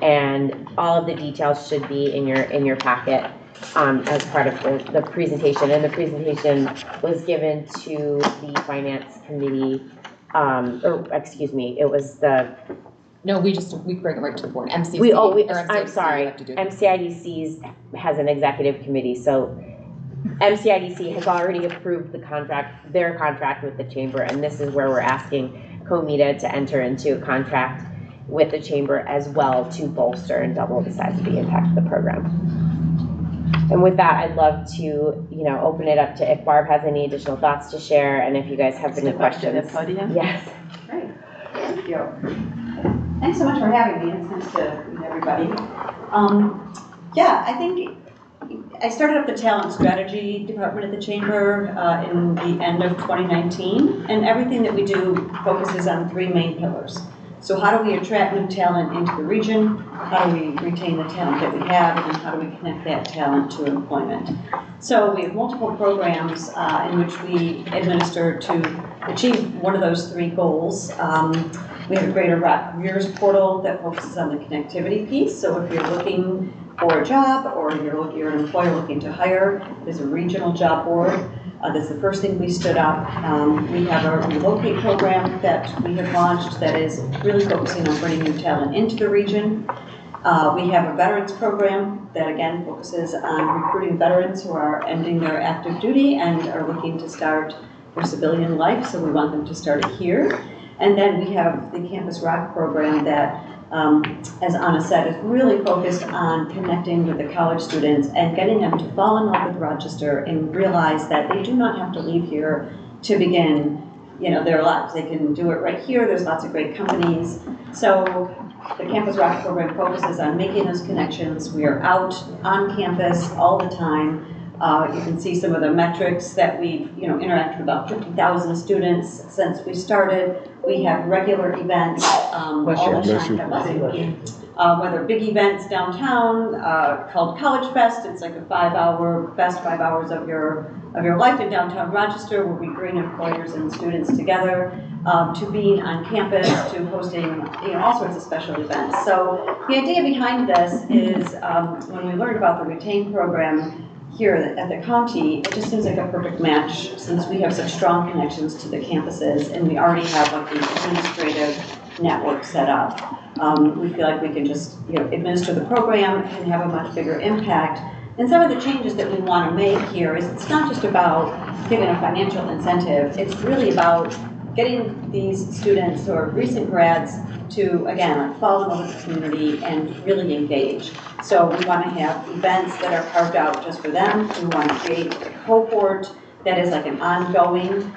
And all of the details should be in your packet as part of the presentation. And the presentation was given to the Finance Committee. It was the. No, we bring it right to the board. I'm sorry. MCIDC has an executive committee, so MCIDC has already approved their contract with the chamber, and this is where we're asking COMIDA to enter into a contract with the chamber as well to bolster and double the size of the impact of the program. And with that, I'd love to, open it up to if Barb has any additional thoughts to share, and if you guys have any questions. To the podium? Yes. Great, thank you. Thanks so much for having me. It's nice to meet everybody. I think I started up the talent strategy department at the chamber in the end of 2019, and everything that we do focuses on three main pillars. So how do we attract new talent into the region? How do we retain the talent that we have? And then how do we connect that talent to employment? So we have multiple programs in which we administer to achieve one of those three goals. We have a Greater Rock Careers portal that focuses on the connectivity piece. So if you're looking for a job or you're an employer looking to hire, there's a regional job board. That's the first thing we stood up. We have our Relocate program that we have launched that is really focusing on bringing new talent into the region. We have a veterans program that again focuses on recruiting veterans who are ending their active duty and are looking to start their civilian life, so we want them to start it here. And then we have the Campus Rock program that, as Anna said, is really focused on connecting with the college students and getting them to fall in love with Rochester and realize that they do not have to leave here to begin, their lives. They can do it right here. There's lots of great companies. So the Campus Rock program focuses on making those connections. We are out on campus all the time. You can see some of the metrics that we've, interacted with about 50,000 students since we started. We have regular events all the time. Whether big events downtown called College Fest, it's like a 5-hour best 5 hours of your life in downtown Rochester, where we bring employers and students together, to being on campus, to hosting all sorts of special events. So the idea behind this is when we learned about the Retain program here at the county, it just seems like a perfect match since we have such strong connections to the campuses and we already have like the administrative network set up. We feel like we can just, administer the program and have a much bigger impact. And some of the changes that we want to make here is it's not just about giving a financial incentive, it's really about getting these students who are recent grads to, again, like fall in love with the community and really engage. So we want to have events that are carved out just for them. We want to create a cohort that is like an ongoing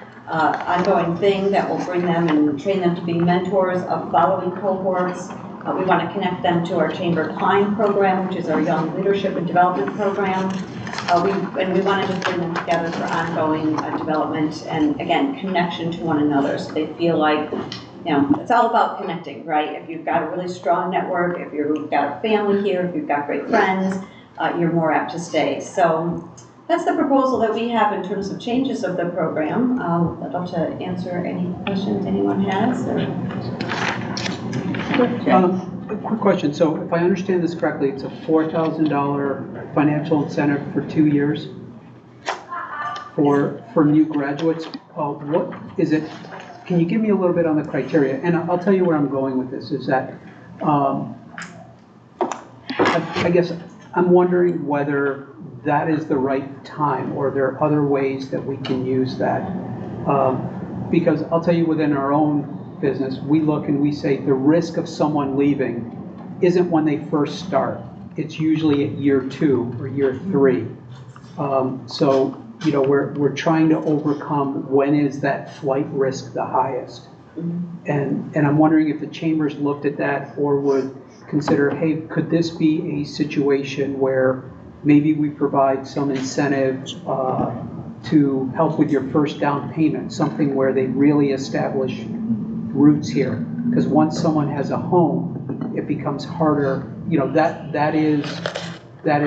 thing that will bring them and train them to be mentors of following cohorts. We want to connect them to our Chamber Climb program, which is our Young Leadership and Development program. We want to just bring them together for ongoing development and, again, connection to one another. So they feel like, it's all about connecting, right? If you've got a really strong network, if you've got a family here, if you've got great friends, you're more apt to stay. So that's the proposal that we have in terms of changes of the program. I'd love to answer any questions anyone has. A quick question. So if I understand this correctly, it's a $4,000 financial incentive for 2 years for new graduates. What is it? Can you give me a little bit on the criteria? And I'll tell you where I'm going with this, is that I guess I'm wondering whether that is the right time or there are other ways that we can use that. Because I'll tell you, within our own business, we look and we say the risk of someone leaving isn't when they first start. It's usually at year 2 or year 3. So, we're trying to overcome when is that flight risk the highest. And I'm wondering if the chambers looked at that or would consider, hey, could this be a situation where maybe we provide some incentive to help with your first down payment, something where they really establish roots here? Because once someone has a home, it becomes harder. That is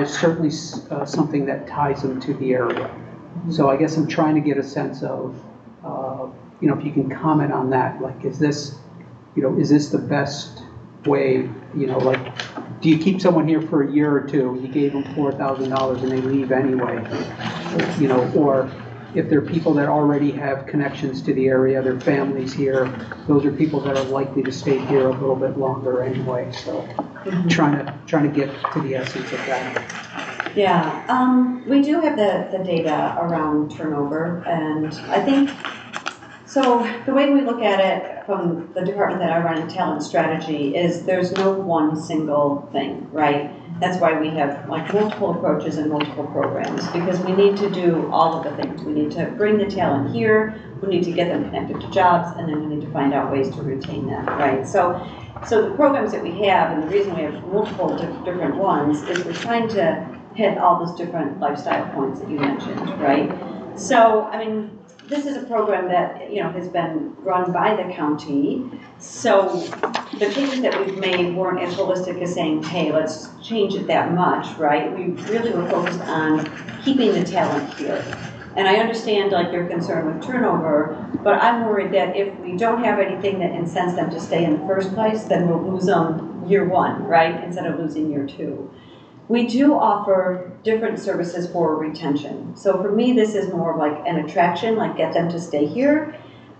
certainly something that ties them to the area. So I guess I'm trying to get a sense of, if you can comment on that. Like, is this the best way? Do you keep someone here for a year or 2? You gave them $4,000 and they leave anyway. Or if they're people that already have connections to the area, their families here, those are people that are likely to stay here a little bit longer anyway. So trying to get to the essence of that. Yeah, we do have the data around turnover, and I think, so the way we look at it from the department that I run in talent strategy is there's no one single thing, right? That's why we have multiple approaches and multiple programs, because we need to do all of the things. We need to bring the talent here, we need to get them connected to jobs, and then we need to find out ways to retain them, right? So the programs that we have, and the reason we have multiple different ones, is we're trying to hit all those different lifestyle points that you mentioned, right? So, this is a program that, has been run by the county. So the changes that we've made weren't as holistic as saying, hey, let's change it that much, right? We really were focused on keeping the talent here. And I understand your concern with turnover, but I'm worried that if we don't have anything that incents them to stay in the first place, then we'll lose them year 1, right? Instead of losing year 2. We do offer different services for retention. So for me, this is more of an attraction, get them to stay here.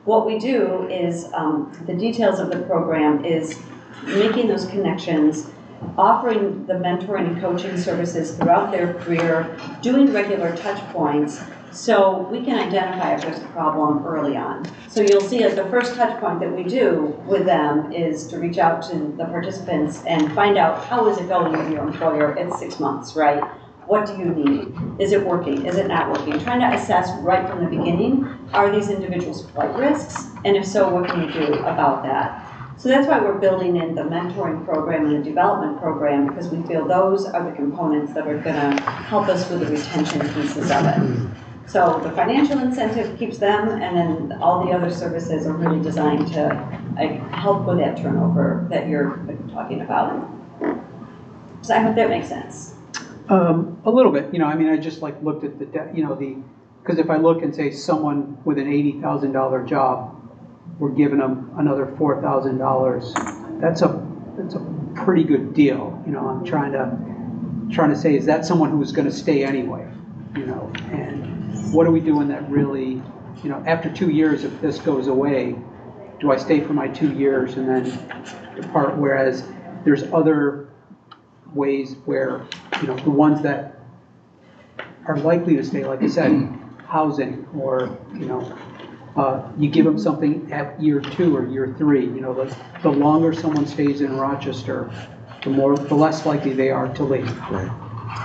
What we do is, the details of the program is making those connections, offering the mentoring and coaching services throughout their career, doing regular touch points, so we can identify if there's a problem early on. So you'll see the first touch point that we do with them is to reach out to the participants and find out, how is it going with your employer at 6 months, right? What do you need? Is it working? Is it not working? Trying to assess right from the beginning, are these individuals flight risks? And if so, what can you do about that? So that's why we're building in the mentoring program and the development program, because we feel those are the components that are gonna help us with the retention pieces of it. So the financial incentive keeps them, and then all the other services are really designed to help with that turnover that you're talking about. So I hope that makes sense. A little bit, I just looked at because if I look and say someone with an $80,000 job, we're giving them another $4,000. That's a pretty good deal. I'm trying to say, is that someone who is going to stay anyway? And what are we doing that really, after 2 years, if this goes away, do I stay for my 2 years and then depart? Whereas there's other ways where, you know, the ones that are likely to stay, like I said, housing, or, you know, you give them something at year 2 or year 3, you know, the longer someone stays in Rochester, the less likely they are to leave. Right.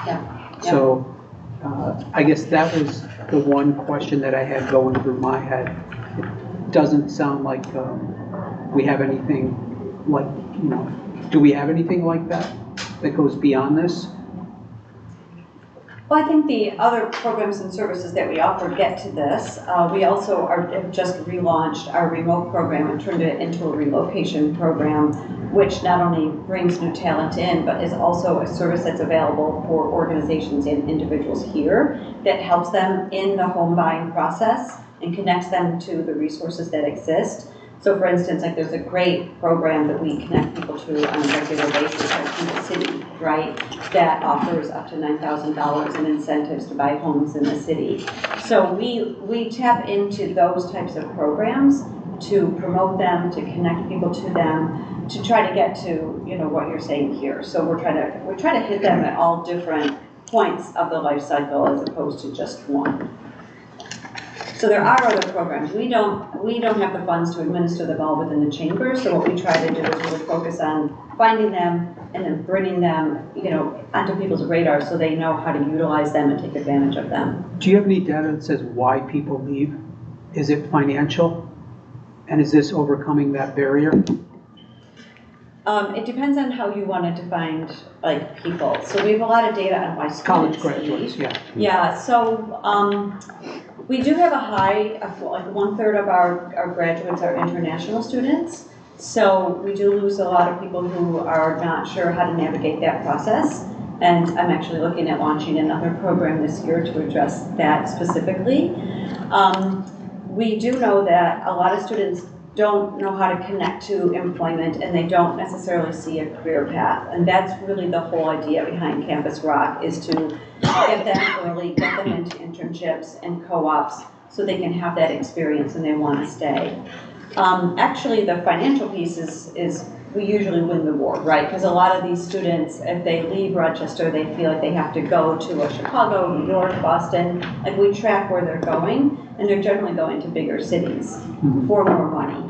Yeah. So, I guess that was the one question that I had going through my head. It doesn't sound like, we have anything like, you know, do we have anything like that goes beyond this? Well, I think the other programs and services that we offer get to this. We also have just relaunched our remote program and turned it into a relocation program, which not only brings new talent in, but is also a service that's available for organizations and individuals here that helps them in the home buying process and connects them to the resources that exist. So for instance, like there's a great program that we connect people to on a regular basis at Kansas City, right? That offers up to $9,000 in incentives to buy homes in the city. So we tap into those types of programs to promote them, to connect people to them, to try to get to, you know, what you're saying here. So we try to hit them at all different points of the life cycle as opposed to just one. So there are other programs. We don't have the funds to administer them all within the chamber. So what we try to do is really focus on finding them and then bringing them, you know, onto people's radar so they know how to utilize them and take advantage of them. Do you have any data that says why people leave? Is it financial? And is this overcoming that barrier? It depends on how you want to define like people. So we have a lot of data on why College students graduates, leave. yeah. Yeah, so we do have a high, like 1/3 of our graduates are international students. So we do lose a lot of people who are not sure how to navigate that process. And I'm actually looking at launching another program this year to address that specifically. We do know that a lot of students don't know how to connect to employment and they don't necessarily see a career path. And that's really the whole idea behind Campus Rock, is to get them early, get them into internships and co-ops so they can have that experience and they want to stay. Actually, the financial piece is we usually win the war, right? Because a lot of these students, if they leave Rochester, they feel like they have to go to a Chicago, New York, Boston. Like we track where they're going, and they're generally going to bigger cities for more money.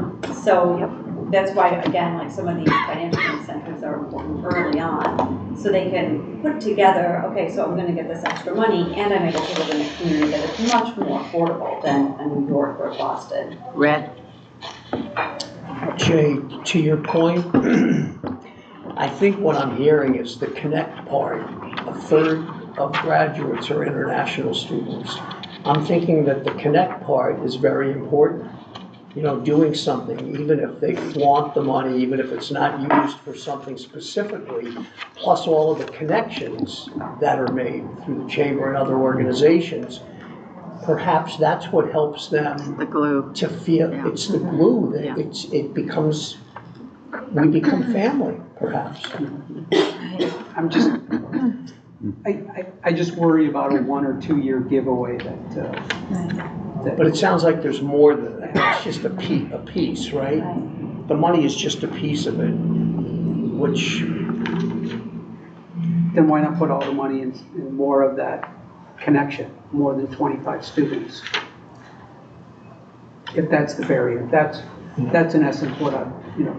So that's why, again, like some of these financial incentives are important early on, so they can put together, okay, so I'm going to get this extra money, and I'm able to live in a community that is much more affordable than a New York or Boston. Red? Jay, to your point, I think what I'm hearing is the connect part. 1/3 of graduates are international students. I'm thinking that the connect part is very important. You know, doing something, even if they flaunt the money, even if it's not used for something specifically, plus all of the connections that are made through the chamber and other organizations, perhaps that's what helps them The glue. to feel, Yeah. it's the glue, that Yeah. we become family, perhaps. I'm just, I just worry about a 1 or 2 year giveaway that But it sounds like there's more than that, it's just a piece, right? The money is just a piece of it, which, then why not put all the money in more of that connection, more than 25 students? If that's the barrier, that's in essence what I, you know.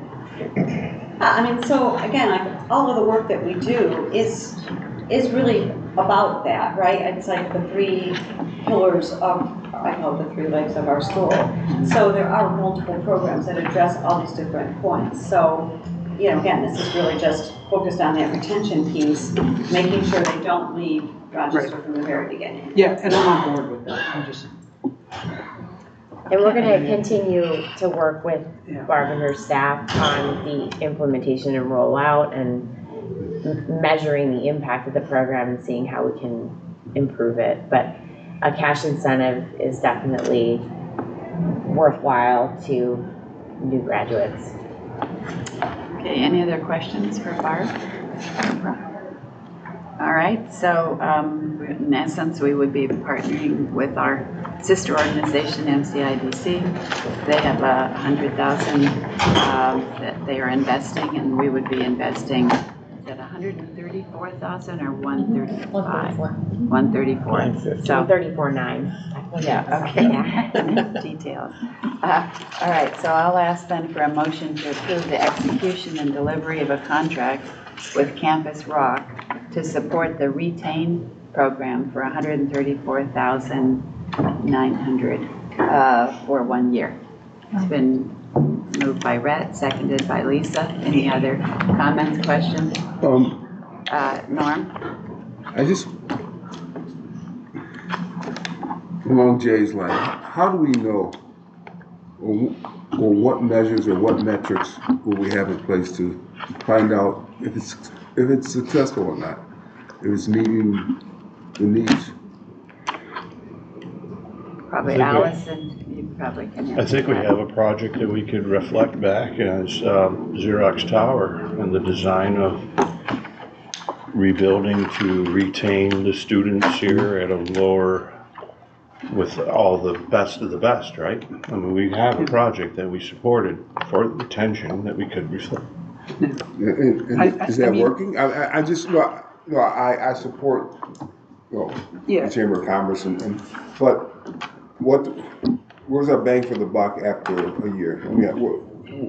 I mean, so again, like all of the work that we do is really about that, right? It's like the 3 pillars of, I call it the 3 legs of our stool. So there are multiple programs that address all these different points. So, you know, again, this is really just focused on that retention piece, making sure they don't leave Rochester from the very beginning. Yeah, and I'm on board with that, I'm just. And we're gonna continue to work with Yeah. Barb and her staff on the implementation and rollout and measuring the impact of the program and seeing how we can improve it. But a cash incentive is definitely worthwhile to new graduates. Okay, any other questions for Barb? All right, so in essence, we would be partnering with our sister organization, MCIDC. They have 100,000 that they are investing, and we would be investing, is that 134,000 or 135? 134. So 34.9. yeah, okay. Details. All right, so I'll ask then for a motion to approve the execution and delivery of a contract with Campus Rock to support the Retain program for $134,900 for 1 year. It's been moved by Rhett, seconded by Lisa. Any other comments, questions? Norm? I just, along Jay's line, how do we know, or what measures or what metrics will we have in place to find out if it's successful or not, if it's meeting the needs? Probably I think Allison, you probably can answer I think we that. have a project that we could reflect back as Xerox Tower and the design of rebuilding to retain the students here at a lower, with all the best of the best, right? I mean, we have a project that we supported for retention that we could reflect. Is that working? I just, I support, the Chamber of Commerce but where's our bang for the buck after a year? I mean,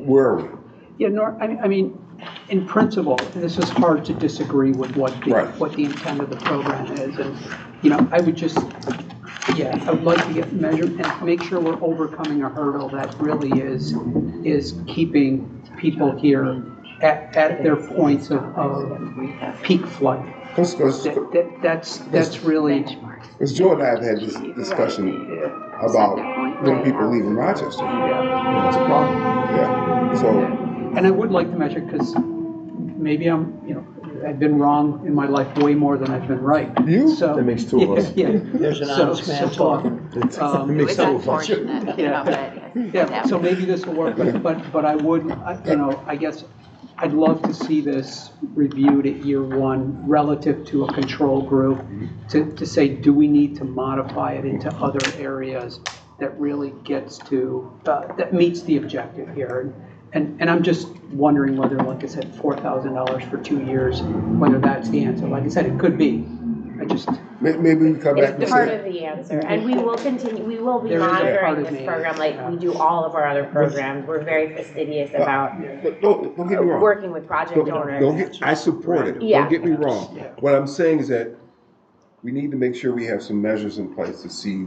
where are we? Yeah, I mean, in principle, this is hard to disagree with what the intent of the program is. And, I would just, I would like to get measured and make sure we're overcoming a hurdle that really is keeping people here at their points of peak flood. That's really. Because Joe and I have had this discussion about when people leaving Rochester. Yeah, it's a problem. Yeah, so. And I would like to measure, because maybe I've been wrong in my life way more than I've been right. So That makes two of us. Yeah. There's an honest man talking. It It makes was two of us. unfortunate, Yeah, so maybe this will work, but I would, I guess, I'd love to see this reviewed at year one relative to a control group to say, do we need to modify it into other areas that really gets to, that meets the objective here. And I'm just wondering whether, like I said, $4,000 for 2 years, whether that's the answer. Like I said, it could be. Maybe we come back and It's part say. of the answer, and we will continue, we will be There is a part monitoring of this me, program like we do all of our other programs. We're very fastidious about But don't get me wrong. working with project owners. I support it. Yeah. Don't get me wrong. What I'm saying is that we need to make sure we have some measures in place to see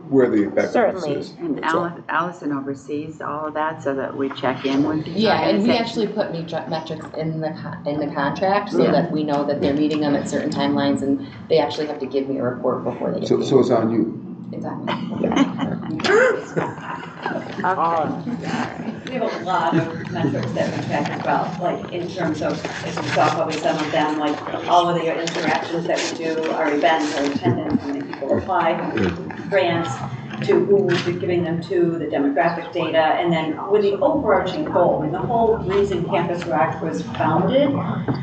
where the effectiveness Certainly. is. And That's all. Allison oversees all of that so that we check in with these Yeah, and we organizations. actually put metrics in the contract so that we know that they're meeting them at certain timelines, and they actually have to give me a report before they get paid. So it's on you. Exactly. We have a lot of metrics that we track as well, like in terms of, as you saw probably some of them, like all of the interactions that we do, our events, our attendance, how many people apply, grants, to who we're giving them to, the demographic data, and then with the overarching goal, and the whole reason Campus Rock was founded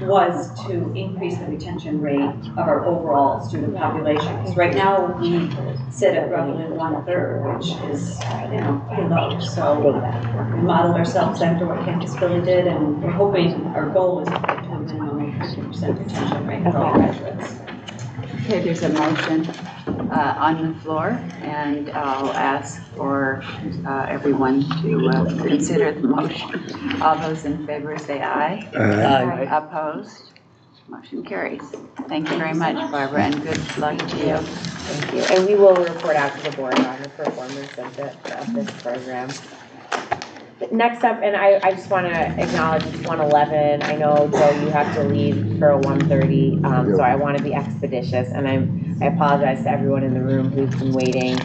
was to increase the retention rate of our overall student population. Because right now we sit at roughly 1/3, which is, pretty low. So we modeled ourselves after what Campus Philly did, and we're hoping, our goal is to get to a minimum of 50% retention rate for all graduates. Okay, there's a motion on the floor, and I'll ask for everyone to consider the motion. All those in favor say aye. Aye. Opposed? Motion carries. Thank you very much, Barbara, and good luck to you. Thank you, and we will report out to the board on the performance of this program. Next up, and I just want to acknowledge it's 1:11. I know, Joe, you have to leave for 1:30, so I want to be expeditious, and I apologize to everyone in the room who's been waiting.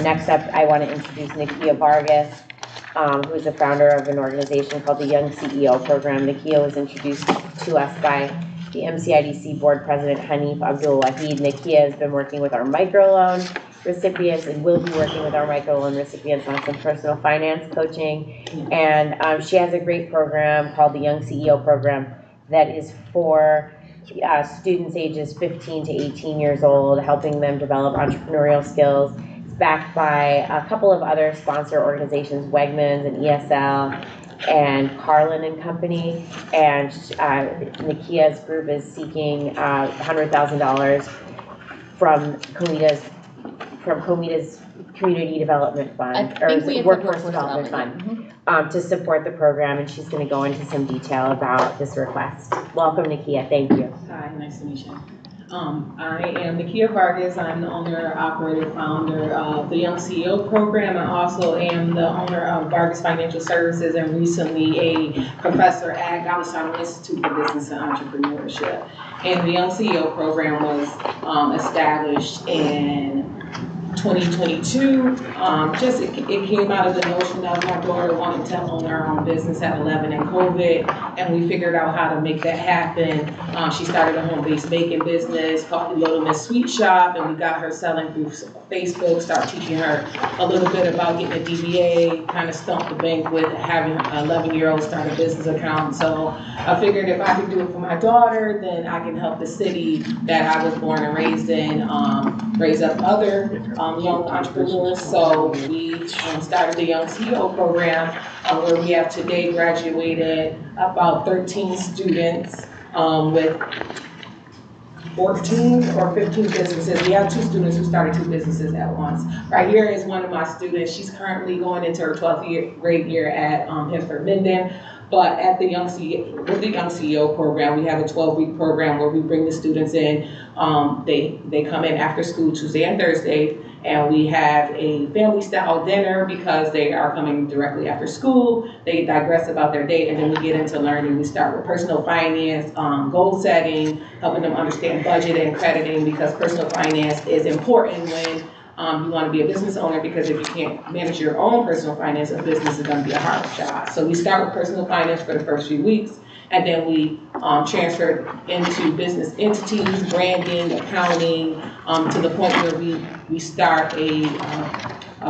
Next up, I want to introduce Nakia Vargas, who's the founder of an organization called the Young CEO Program. Nakia was introduced to us by the MCIDC Board President Hanif Abdul Wahid. Nakia has been working with our microloan recipients and will be working with our microloan recipients on some personal finance coaching. And she has a great program called the Young CEO Program that is for students ages 15 to 18 years old, helping them develop entrepreneurial skills. It's backed by a couple of other sponsor organizations, Wegmans and ESL and Carlin and Company. And Nikia's group is seeking $100,000 from COMIDA's Community Development Fund, I think we had Workforce Development Fund, to support the program, and she's gonna go into some detail about this request. Welcome, Nikia, thank you. Hi, nice to meet you. I am Nikia Vargas. I'm the owner, operator, founder of the Young CEO program. I also am the owner of Vargas Financial Services and recently a professor at Gallisano Institute for Business and Entrepreneurship. And the Young CEO program was established in 2022. It came out of the notion of my daughter wanting to own her own business at 11 in COVID, and we figured out how to make that happen. She started a home-based baking business called Little Miss Sweet Shop, and we got her selling through Facebook, started teaching her a little bit about getting a DBA, kind of stumped the bank with having an 11-year-old start a business account. So I figured if I could do it for my daughter, then I can help the city that I was born and raised in, raise up other young entrepreneurs. So we started the Young CEO program, where we have today graduated about 13 students with 14 or 15 businesses. We have 2 students who started 2 businesses at once. Right here is one of my students. She's currently going into her 12th grade year at Hinford Minden. But at the Young CEO, with the Young CEO program, we have a 12-week program where we bring the students in. They come in after school Tuesday and Thursday, and we have a family style dinner because they are coming directly after school. They digress about their day, and then we get into learning. We start with personal finance, goal setting, helping them understand budget and crediting, because personal finance is important when you want to be a business owner, because if you can't manage your own personal finance, a business is going to be a hard job. So we start with personal finance for the first few weeks, and then we transfer into business entities, branding, accounting, to the point where we start a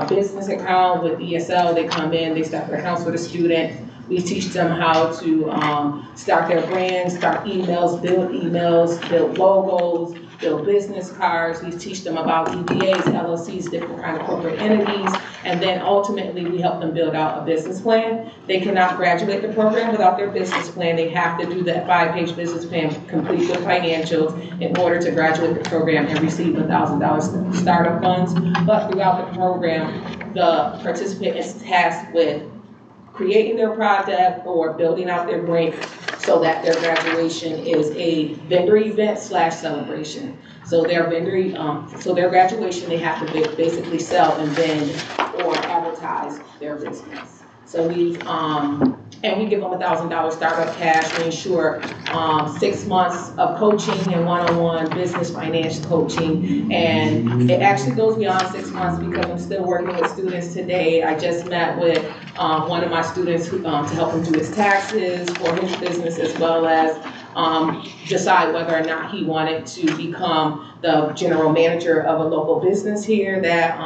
business account with ESL. They come in, they start their accounts with a student. We teach them how to start their brands, start emails, build logos, build business cards. We teach them about DBAs, LLCs, different kind of corporate entities, and then ultimately we help them build out a business plan. They cannot graduate the program without their business plan. They have to do that 5-page business plan, complete with financials in order to graduate the program and receive $1,000 startup funds. But throughout the program, the participant is tasked with creating their product or building out their brand so that their graduation is a vendor event / celebration. So their their graduation, they have to basically sell and vend or advertise their business. So we give them $1,000 startup cash. We ensure 6 months of coaching and one-on-one business finance coaching. And it actually goes beyond 6 months because I'm still working with students today. I just met with one of my students to help him do his taxes for his business, as well as decide whether or not he wanted to become the general manager of a local business here that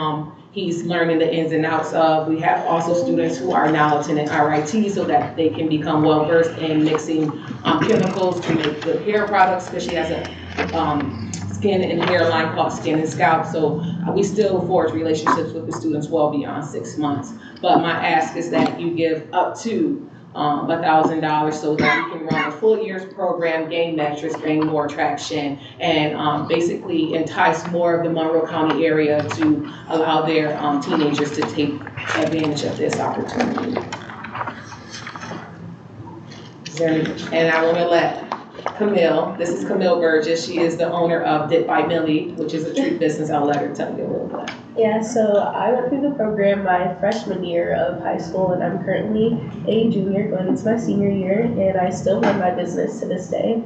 he's learning the ins and outs of. We have also students who are now attending RIT so that they can become well-versed in mixing chemicals to make good hair products, especially as a skin and hair line called Skin and Scalp. So we still forge relationships with the students well beyond 6 months. But my ask is that you give up to $1,000 so that we can run a full year's program, gain metrics, gain more traction, and basically entice more of the Monroe County area to allow their teenagers to take advantage of this opportunity. And I want to let Camille, this is Camille Burgess, she is the owner of Dip by Millie, which is a treat business. I'll let her tell you a little bit. Yeah, so I went through the program my freshman year of high school, and I'm currently a junior going into my senior year, and I still run my business to this day.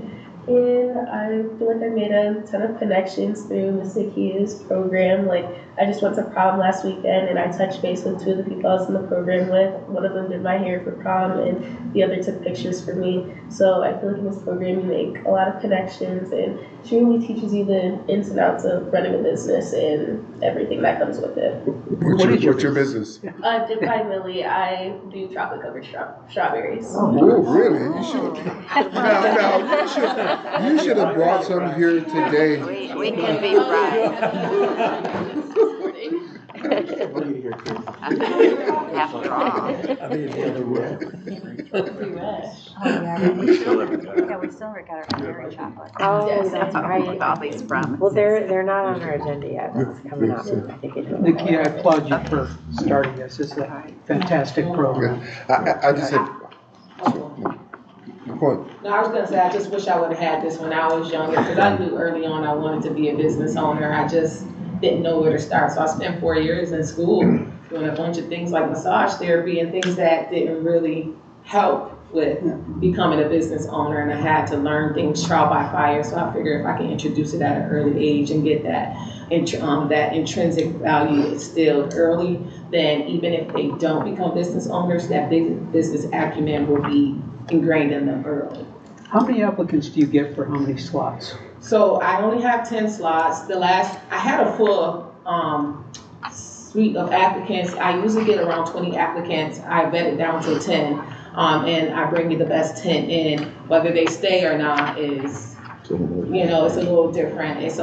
And I feel like I made a ton of connections through Ms. Nikia's program. Like, I just went to prom last weekend, and I touched base with 2 of the people I was in the program with. One of them did my hair for prom, and the other took pictures for me. So I feel like in this program you make a lot of connections, and She really teaches you the ins and outs of running a business and everything that comes with it. What's your business? Divine Lily, I do chocolate covered strawberries. Oh, really? You should. Now, you should have brought some here today. We can be right. After all. I'll be in the other room. We still got our dairy chocolate. Oh, Yes. that's With right. all these promises. Well, they're not on our agenda yet. That's coming up. I think it is. Nikki, I applaud you for starting this. It's a fantastic program. I just had. Go ahead. No, I was gonna say, I just wish I would've had this when I was younger, because I knew early on I wanted to be a business owner. I just didn't know where to start. So I spent 4 years in school doing a bunch of things like massage therapy and things that didn't really help with becoming a business owner. And I had to learn things trial by fire. So I figured if I can introduce it at an early age and get that intrinsic value instilled early, then even if they don't become business owners, that business acumen will be ingrained in them early. How many applicants do you get for how many slots? So I only have 10 slots. I had a full suite of applicants. I usually get around 20 applicants. I vet it down to 10, and I bring you the best 10 in. Whether they stay or not is, it's a little different. It's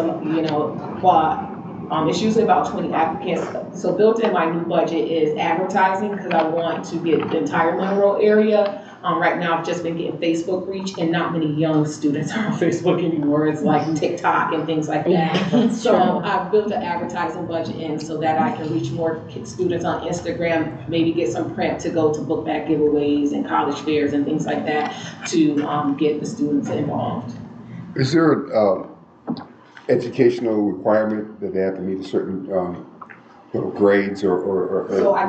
it's usually about 20 applicants. So built in my new budget is advertising, because I want to get the entire Monroe area. Right now, I've just been getting Facebook reach, and not many young students are on Facebook anymore. It's like TikTok and things like that. So I've built an advertising budget in so that I can reach more students on Instagram, maybe get some print to go to book bag giveaways and college fairs and things like that to get the students involved. Is there an educational requirement that they have to meet a certain grades or? So I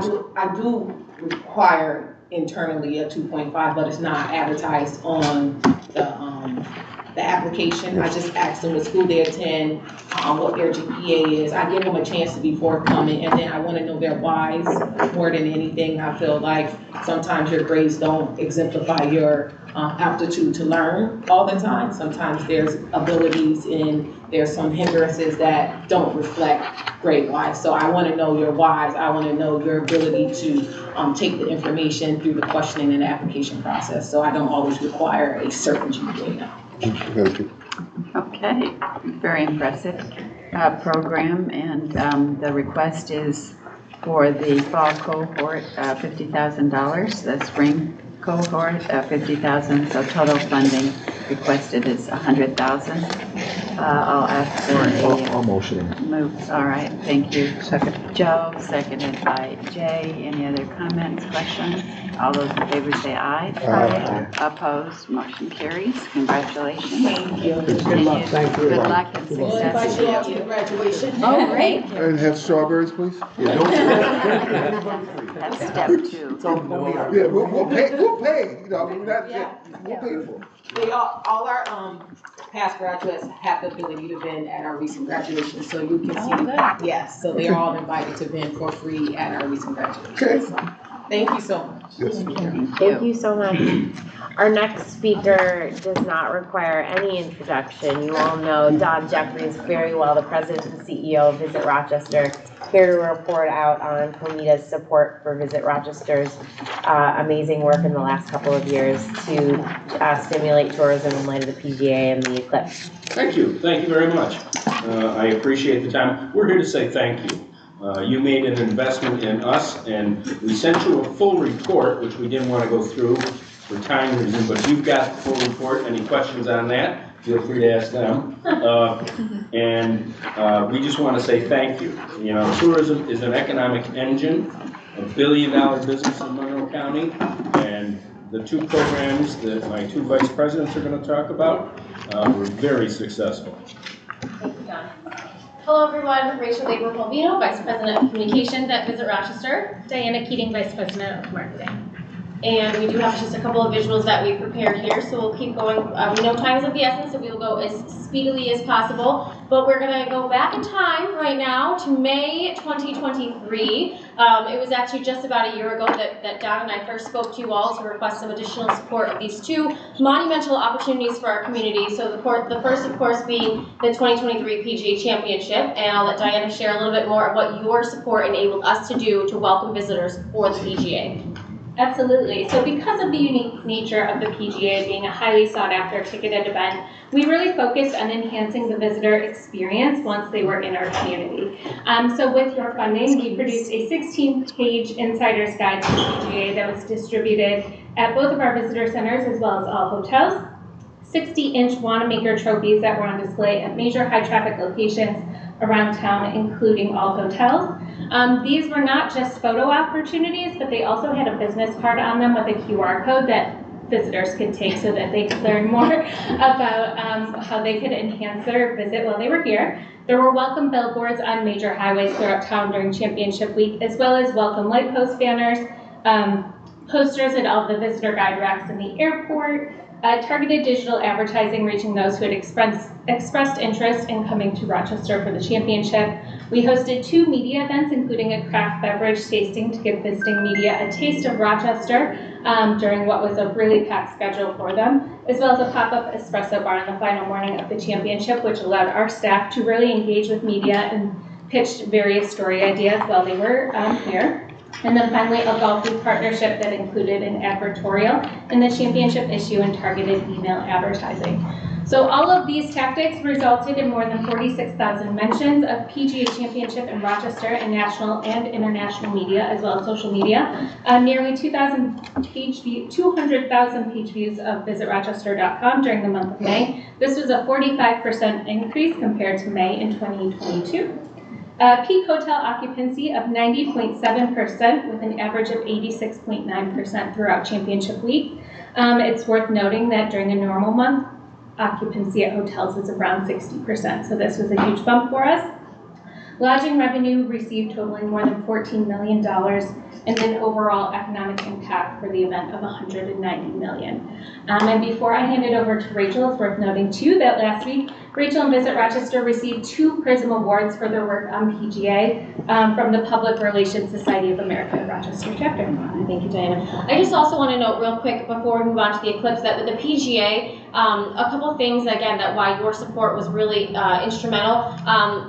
do require internally a 2.5, but it's not advertised on the application. I just ask them what school they attend, what their GPA is. I give them a chance to be forthcoming, and then I want to know their whys more than anything. I feel like sometimes your grades don't exemplify your aptitude to learn all the time. Sometimes there's abilities and there's some hindrances that don't reflect grade-wise. So I want to know your whys. I want to know your ability to take the information through the questioning and the application process. So I don't always require a certain GPA. Thank you. Okay, very impressive program, and the request is for the fall cohort, $50,000, the spring cohort, $50,000, so total funding requested is $100,000. I'll ask for I'll motion it. move. All right, thank you. Second. Joe, seconded by Jay. Any other comments, questions? All those in favor say aye. Aye. Opposed, motion carries. Congratulations. Thank you. Good luck, thank you. Good luck and We'll success. invite you all to the graduation. Oh, great. And have strawberries, please? That's step 2. Yeah, we'll pay, we'll pay, we'll pay for it. All our past graduates have the ability to vend at our recent graduation, so you can see. Yes, so they're all invited to vend for free at our recent graduation. Okay. So, thank you so much. Yes. Thank you so much. Our next speaker does not require any introduction. You all know Don Jeffries very well, the president and CEO of Visit Rochester, here to report out on COMIDA's support for Visit Rochester's amazing work in the last couple of years to stimulate tourism in light of the PGA and the eclipse. Thank you very much. I appreciate the time. We're here to say thank you. You made an investment in us, and we sent you a full report, which we didn't want to go through for time reasons, but you've got the full report. Any questions on that, feel free to ask them. We just want to say thank you. Tourism is an economic engine, $1 billion business in Monroe County, and the two programs that my two vice presidents are going to talk about were very successful. Thank you, John. Hello, everyone. Rachel Labor-Polvino, Vice President of Communications at Visit Rochester. Diana Keating, Vice President of Marketing. And we do have just a couple of visuals that we prepared here, so we'll keep going. We know time is of the essence, so we will go as speedily as possible. But we're gonna go back in time right now to May 2023. It was actually just about a year ago that Don and I first spoke to you all to request some additional support of these two monumental opportunities for our community. So the first, of course, being the 2023 PGA Championship, and I'll let Diana share a little bit more of what your support enabled us to do to welcome visitors for the PGA. Absolutely. So because of the unique nature of the PGA being a highly sought after ticketed event, we really focused on enhancing the visitor experience once they were in our community. So with your funding, we produced a 16-page insider's guide to the PGA that was distributed at both of our visitor centers as well as all hotels. 60-inch Wanamaker trophies that were on display at major high-traffic locations around town, including all hotels. These were not just photo opportunities, but they also had a business card on them with a QR code that visitors could take so that they could learn more about how they could enhance their visit while they were here. There were welcome billboards on major highways throughout town during Championship Week, as well as welcome light post banners, posters at all the visitor guide racks in the airport, targeted digital advertising reaching those who had expressed interest in coming to Rochester for the championship. We hosted 2 media events, including a craft beverage tasting to give visiting media a taste of Rochester during what was a really packed schedule for them, as well as a pop-up espresso bar on the final morning of the championship, which allowed our staff to really engage with media and pitched various story ideas while they were here. And then finally, a golf week partnership that included an advertorial in the championship issue and targeted email advertising. So all of these tactics resulted in more than 46,000 mentions of PGA Championship in Rochester in national and international media, as well as social media. Nearly 200,000 page views of visitrochester.com during the month of May. This was a 45% increase compared to May in 2022. Peak hotel occupancy of 90.7% with an average of 86.9% throughout Championship Week. It's worth noting that during a normal month, occupancy at hotels is around 60%, so this was a huge bump for us. Lodging revenue received totaling more than $14 million, and an overall economic impact for the event of $190 million. And before I hand it over to Rachel, it's worth noting too that last week, Rachel and Visit Rochester received 2 PRISM Awards for their work on PGA from the Public Relations Society of America Rochester chapter. Thank you, Diana. I just also want to note real quick before we move on to the Eclipse that with the PGA, a couple of things, again, that why your support was really instrumental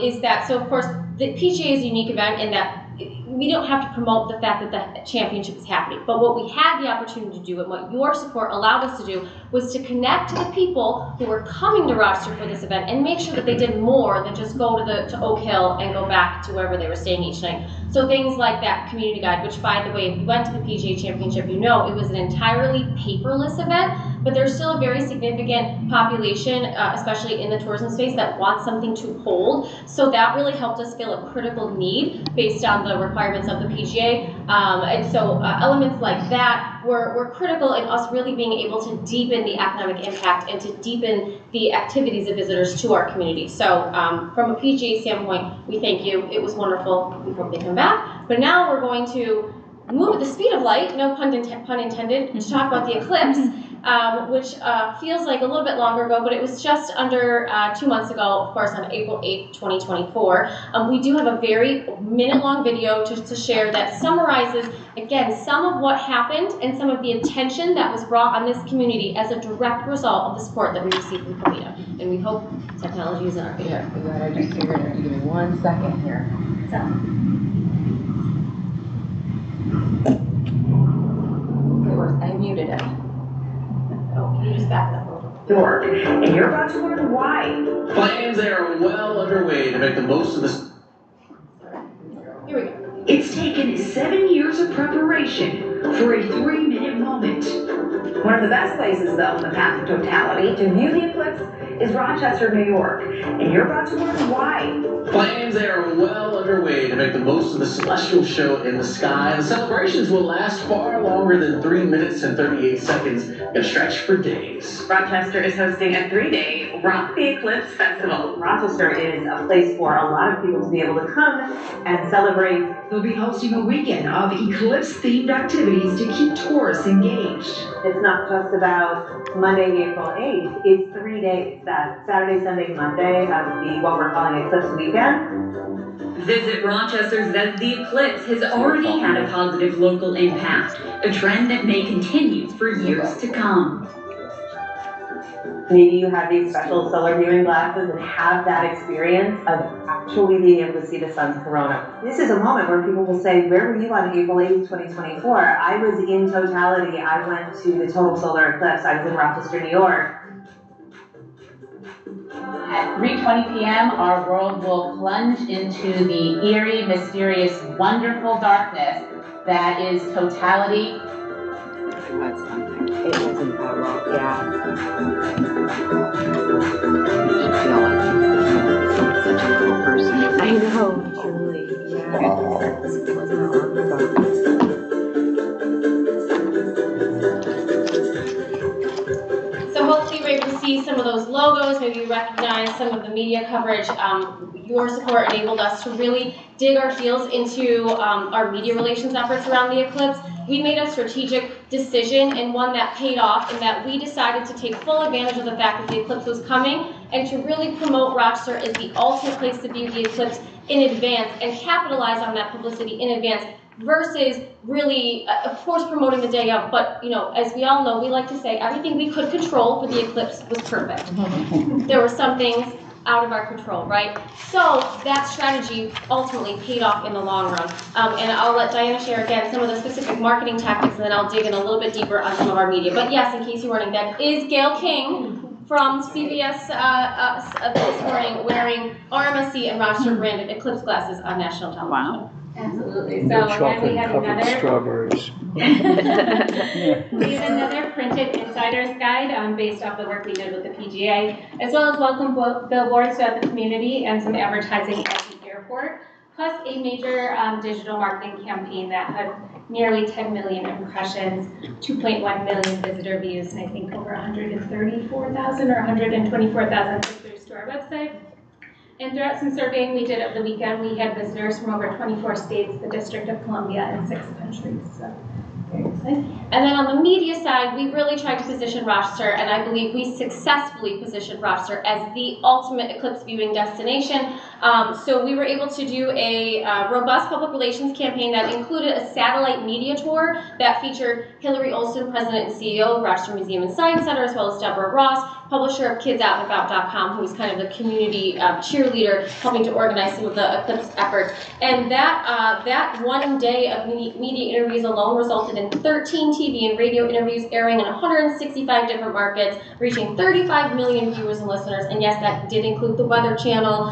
is that, so of course, the PGA is a unique event in that we don't have to promote the fact that the championship is happening. But what we had the opportunity to do and what your support allowed us to do was to connect to the people who were coming to Rochester for this event and make sure that they did more than just go to Oak Hill and go back to wherever they were staying each night. So things like that community guide, which by the way, if you went to the PGA Championship, you know it was an entirely paperless event, but there's still a very significant population, especially in the tourism space, that wants something to hold. So that really helped us fill a critical need based on the requirements of the PGA. And so elements like that were critical in us really being able to deepen the economic impact and to deepen the activities of visitors to our community. So from a PGA standpoint, we thank you. It was wonderful. We hope they come back. But now we're going to move at the speed of light, no pun intended, to talk about the Eclipse, which feels like a little bit longer ago, but it was just under 2 months ago, of course, on April 8th, 2024. We do have a very minute-long video to share that summarizes, again, some of what happened and some of the attention that was brought on this community as a direct result of the support that we received from COMIDA. And we hope technology is in our favor. I just figured it. Give me 1 second here. I muted it. Oh, can you just back that up? York, and you're about to learn why. Plans are well underway to make the most of this. Here we go. It's taken 7 years of preparation for a 3-minute moment. One of the best places, though, in the path of totality to view the eclipse is Rochester, New York, and you're about to learn why. Plans are well underway to make the most of the celestial show in the sky. The celebrations will last far longer than 3 minutes and 38 seconds and stretch for days. Rochester is hosting a 3-day Rock the Eclipse Festival. Rochester is a place for a lot of people to be able to come and celebrate. We'll be hosting a weekend of eclipse-themed activities to keep tourists engaged. It's not just about Monday, April 8th. It's 3 days. That's Saturday, Sunday, Monday of what we're calling Eclipse Weekend. Visit Rochester says the eclipse has already had a positive local impact, a trend that may continue for years to come. Maybe you have these special solar viewing glasses and have that experience of actually being able to see the sun's corona. This is a moment where people will say, where were you on April 8th, 2024? I was in totality. I went to the total solar eclipse. I was in Rochester, New York. At 3:20 p.m., our world will plunge into the eerie, mysterious, wonderful darkness that is totality. It was something. It wasn't that well, yeah. You feel like such a cool person. I know, truly, yeah. Wow. It wasn't that long ago. So hopefully you're able to see some of those logos, maybe you recognize some of the media coverage. Your support enabled us to really dig our heels into our media relations efforts around the eclipse. We made a strategic decision and one that paid off, in that we decided to take full advantage of the fact that the eclipse was coming and to really promote Rochester as the ultimate place to view the eclipse in advance and capitalize on that publicity in advance, versus really, of course, promoting the day of. But, you know, as we all know, we like to say everything we could control for the eclipse was perfect. There were some things out of our control, right? So that strategy ultimately paid off in the long run. And I'll let Diana share again some of the specific marketing tactics, and then I'll dig in a little bit deeper on some of our media. But yes, in case you're wondering, that is Gail King from CBS this morning, wearing RMSC and Rochester branded eclipse glasses on national television. Wow. Absolutely. So No then we chocolate have covered another. strawberries. We have another printed insider's guide based off the work we did with the PGA, as well as welcome billboards throughout the community and some advertising at the airport, plus a major digital marketing campaign that had nearly 10 million impressions, 2.1 million visitor views, and I think over 134,000 or 124,000 visitors to our website. And throughout some surveying we did over the weekend, we had visitors from over 24 states, the District of Columbia, and 6 countries. So, very exciting. And then on the media side, we really tried to position Rochester, and I believe we successfully positioned Rochester as the ultimate eclipse viewing destination. So we were able to do a robust public relations campaign that included a satellite media tour that featured Hillary Olson, President and CEO of Rochester Museum and Science Center, as well as Deborah Ross, publisher of KidsOutandAbout.com, who's kind of the community cheerleader helping to organize some of the eclipse efforts. And that one day of media interviews alone resulted in 13 TV and radio interviews airing in 165 different markets, reaching 35 million viewers and listeners. And yes, that did include the Weather Channel.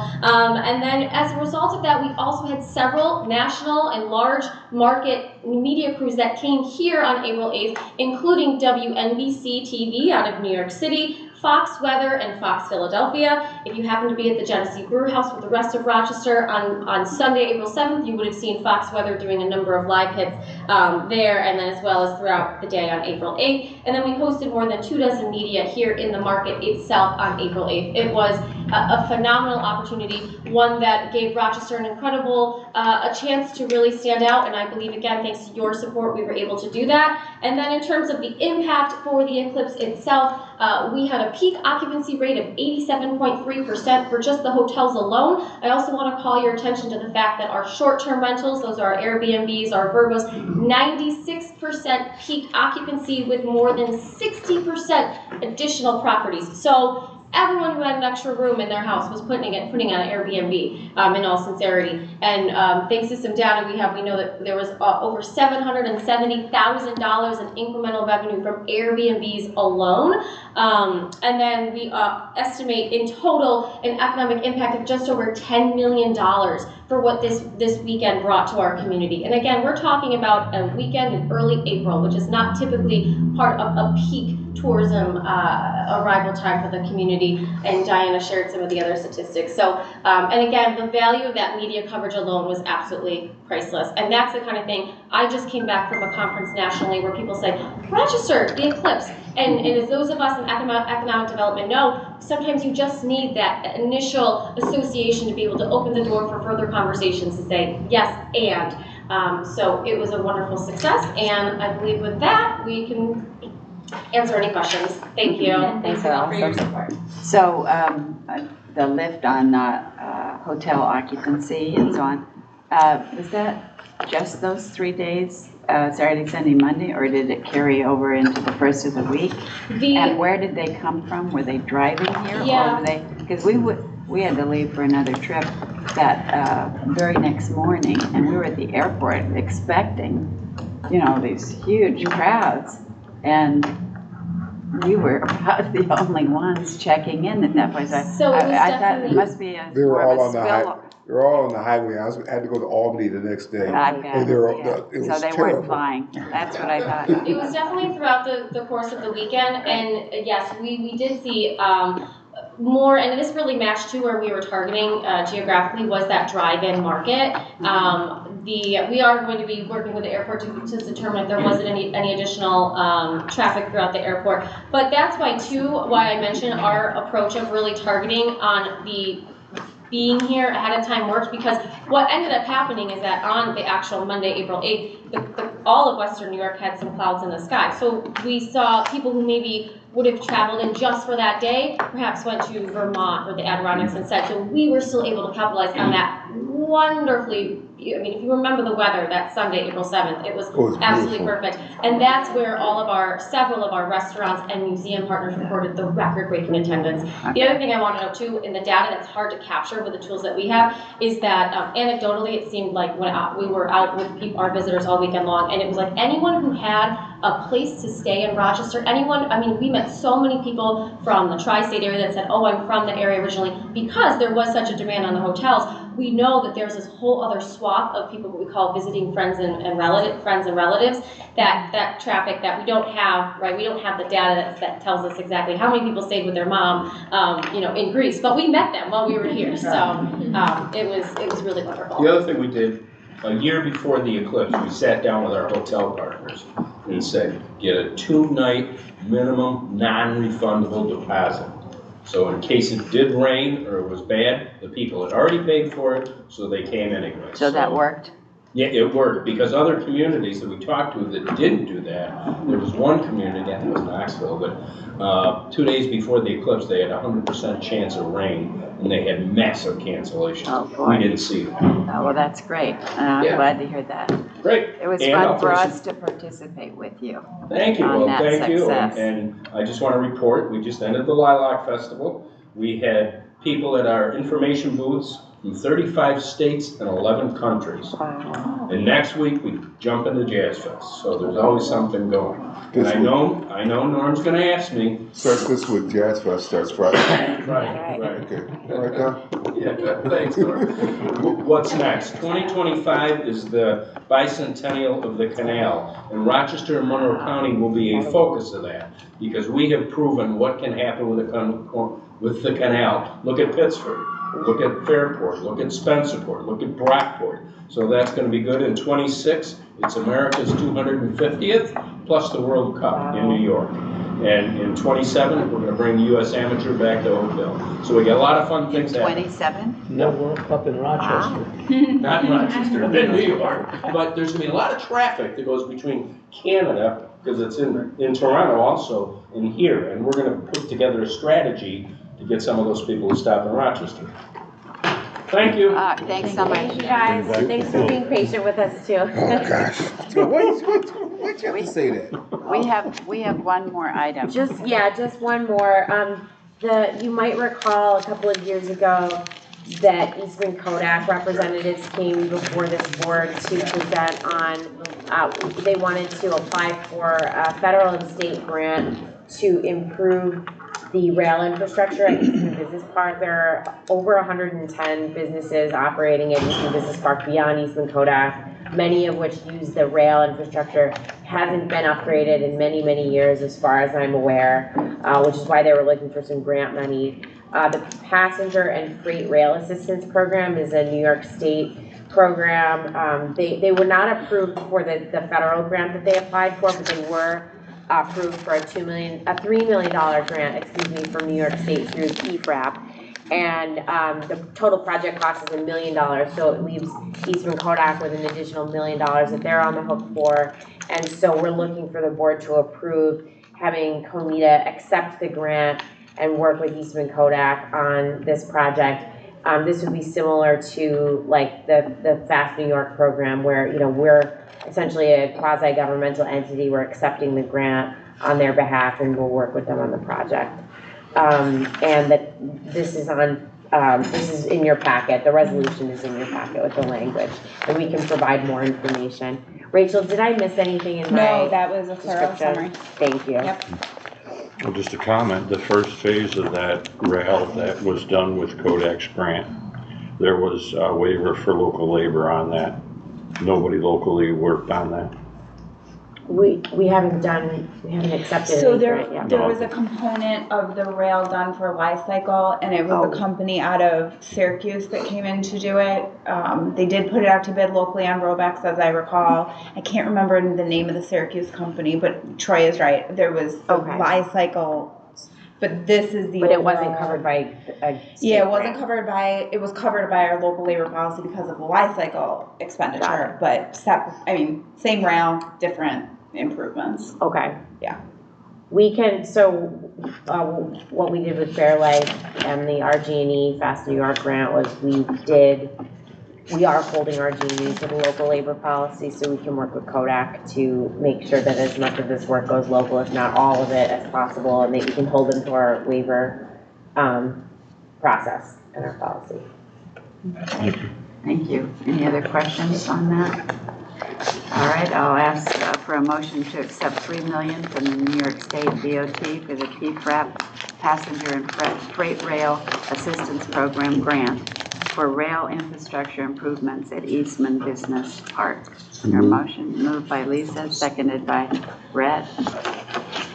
And then as a result of that, we also had several national and large market media crews that came here on April 8th, including WNBC TV out of New York City, Fox Weather, and Fox Philadelphia. If you happen to be at the Genesee Brew House with the rest of Rochester on Sunday, April 7th, you would have seen Fox Weather doing a number of live hits there, and then as well as throughout the day on April 8th. And then we hosted more than 24 media here in the market itself on April 8th. It was a phenomenal opportunity, one that gave Rochester an incredible a chance to really stand out, and I believe, again, thanks to your support, we were able to do that. And then in terms of the impact for the eclipse itself, we had a peak occupancy rate of 87.3% for just the hotels alone. I also want to call your attention to the fact that our short-term rentals, those are our Airbnbs, our Vrbo's, 96% peak occupancy with more than 60% additional properties. So everyone who had an extra room in their house was putting on an Airbnb, in all sincerity. And thanks to some data we have, we know that there was over $770,000 in incremental revenue from Airbnbs alone. And then we estimate in total an economic impact of just over $10 million for what this weekend brought to our community. And again, we're talking about a weekend in early April, which is not typically part of a peak tourism arrival time for the community, and Diana shared some of the other statistics. So, and again, the value of that media coverage alone was absolutely priceless. And that's the kind of thing, I just came back from a conference nationally where people say, Rochester, the eclipse. And as those of us in economic development know, sometimes you just need that initial association to be able to open the door for further conversations to say, yes, and. So it was a wonderful success, and I believe with that, we can answer any questions. Thank you. Thanks for your support. So the lift on hotel occupancy and so on, was that just those 3 days, Saturday, Sunday, Monday, or did it carry over into the first of the week? And where did they come from? Were they driving here? Yeah. Or were they, because we had to leave for another trip that very next morning, and we were at the airport expecting, you know, these huge crowds, and we were about the only ones checking in at that point. So I thought it must be They were all on they were all on the highway. I had to go to Albany the next day. And they were, it was so they terrible. weren't flying. That's what I thought. It was definitely throughout the course of the weekend, and yes, we did see more, and this really matched to where we were targeting geographically, was that drive-in market. We are going to be working with the airport to determine if there wasn't any additional traffic throughout the airport. But that's why I mentioned our approach of really targeting on the being here ahead of time worked, because what ended up happening is that on the actual Monday, April 8th, all of Western New York had some clouds in the sky. So we saw people who maybe would have traveled in just for that day, perhaps went to Vermont or the Adirondacks instead. So we were still able to capitalize on that wonderfully. I mean, if you remember the weather that Sunday, April 7th, it was absolutely perfect. And that's where several of our restaurants and museum partners reported the record-breaking attendance. The other thing I want to note too, in the data that's hard to capture with the tools that we have, is that anecdotally it seemed like when we were out with our visitors all weekend long, and it was like anyone who had a place to stay in Rochester, we met so many people from the tri-state area that said, oh, I'm from the area originally, because there was such a demand on the hotels. We know that there's this whole other swath of people what we call visiting friends and relatives, that traffic that we don't have, right? We don't have the data that tells us exactly how many people stayed with their mom, in Greece, but we met them while we were here, so it was really wonderful. The other thing we did, a year before the eclipse, we sat down with our hotel partners and said, get a 2-night minimum non-refundable deposit. So in case it did rain or it was bad, the people had already paid for it, so they came anyway. So that worked? Yeah, it worked, because other communities that we talked to that didn't do that, there was one community, I think it was Knoxville, but 2 days before the eclipse, they had a 100% chance of rain, and they had massive cancellations. Oh, boy. We didn't see that. Oh, well, that's great. I'm glad to hear that. Great. It was And fun I'll for person- us to participate with you. Thank you, on well, that thank you, success. and I just want to report, we just ended the Lilac Festival. We had people at our information booths from 35 states and 11 countries. Wow. And next week, we jump into Jazz Fest, so there's always something going. And I know Norm's gonna ask me. Starts this week, Jazz Fest starts Friday. Right. Okay, all right, Don? Yeah, thanks, Norm. What's next? 2025 is the bicentennial of the canal, and Rochester and Monroe County will be a focus of that, because we have proven what can happen with the canal. Look at Pittsford, look at Fairport, look at Spencerport, look at Brockport. So that's going to be good. In 26, it's America's 250th, plus the World Cup in New York. And in 27, we're going to bring U.S. Amateur back to Oakville. So we got a lot of fun things happening. 27? No World Cup in Rochester. Not in Rochester, in New York. But there's going to be a lot of traffic that goes between Canada, because it's in Toronto also, and here. And we're going to put together a strategy to get some of those people to stop in Rochester. Thank you. Thanks so much. Thank you guys. Thanks for being patient with us too. Oh, gosh. Why'd you have to say that? We have one more item. Just one more. You might recall a couple of years ago that Eastman Kodak representatives came before this board to present on, they wanted to apply for a federal and state grant to improve the rail infrastructure at Eastman Business Park. There are over 110 businesses operating at Eastman Business Park beyond Eastman Kodak. many of which use the rail infrastructure, hasn't been upgraded in many, many years as far as I'm aware, which is why they were looking for some grant money. The Passenger and Freight Rail Assistance Program is a New York State program. They were not approved for the federal grant that they applied for, but they were approved for a $3 million grant, from New York State through PFRAP. And the total project cost is $1 million, so it leaves Eastman Kodak with an additional $1 million that they're on the hook for. And so we're looking for the board to approve having COMIDA accept the grant and work with Eastman Kodak on this project. This would be similar to like the Fast New York program where, we're essentially a quasi-governmental entity. We're accepting the grant on their behalf and we'll work with them on the project. And that this is in your packet. The resolution is in your packet with the language, and we can provide more information. Rachel, did I miss anything in my No, that was a thorough summary. Thank you. Yep. Well, just a comment, the first phase of that rail that was done with Kodak's grant, there was a waiver for local labor on that. Nobody locally worked on that. We haven't accepted So any there grant yet. was a component of the rail done for Life Cycle, and it was a company out of Syracuse that came in to do it. They did put it out to bid locally on Robex, as I recall. I can't remember the name of the Syracuse company, but Troy is right. There was Life Cycle, but this is the. But it wasn't covered by a state it wasn't grant. covered by. It was covered by our local labor policy because of the Life Cycle expenditure, but same rail, different improvements. Okay. Yeah. We can, what we did with Fairlife and the RG&E Fast New York grant was we are holding RG&E to the local labor policy so we can work with Kodak to make sure that as much of this work goes local, if not all of it as possible, and that we can hold them to our waiver process and our policy. Thank you. Any other questions on that? All right, I'll ask for a motion to accept $3 million from the New York State DOT for the PFRAP Passenger and Freight Rail Assistance Program grant for rail infrastructure improvements at Eastman Business Park. Your motion moved by Lisa, seconded by Brett.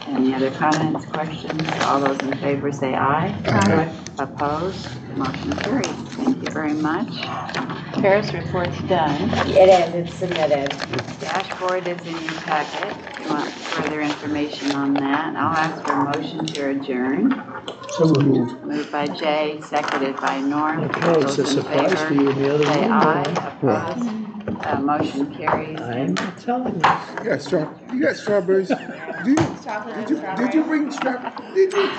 Any other comments, questions? All those in favor say aye. Aye. Opposed? Motion carries. Thank you very much. Paris report's done. It is, it's submitted. Dashboard is in your packet. If you want further information on that, I'll ask for a motion to adjourn. So moved. Moved by Jay, seconded by Norm. Okay, it's a Those in surprise favor, for you in the other say room. aye. Opposed? Motion carries. I'm telling you. You got strawberries. Did you bring strawberries? Did you?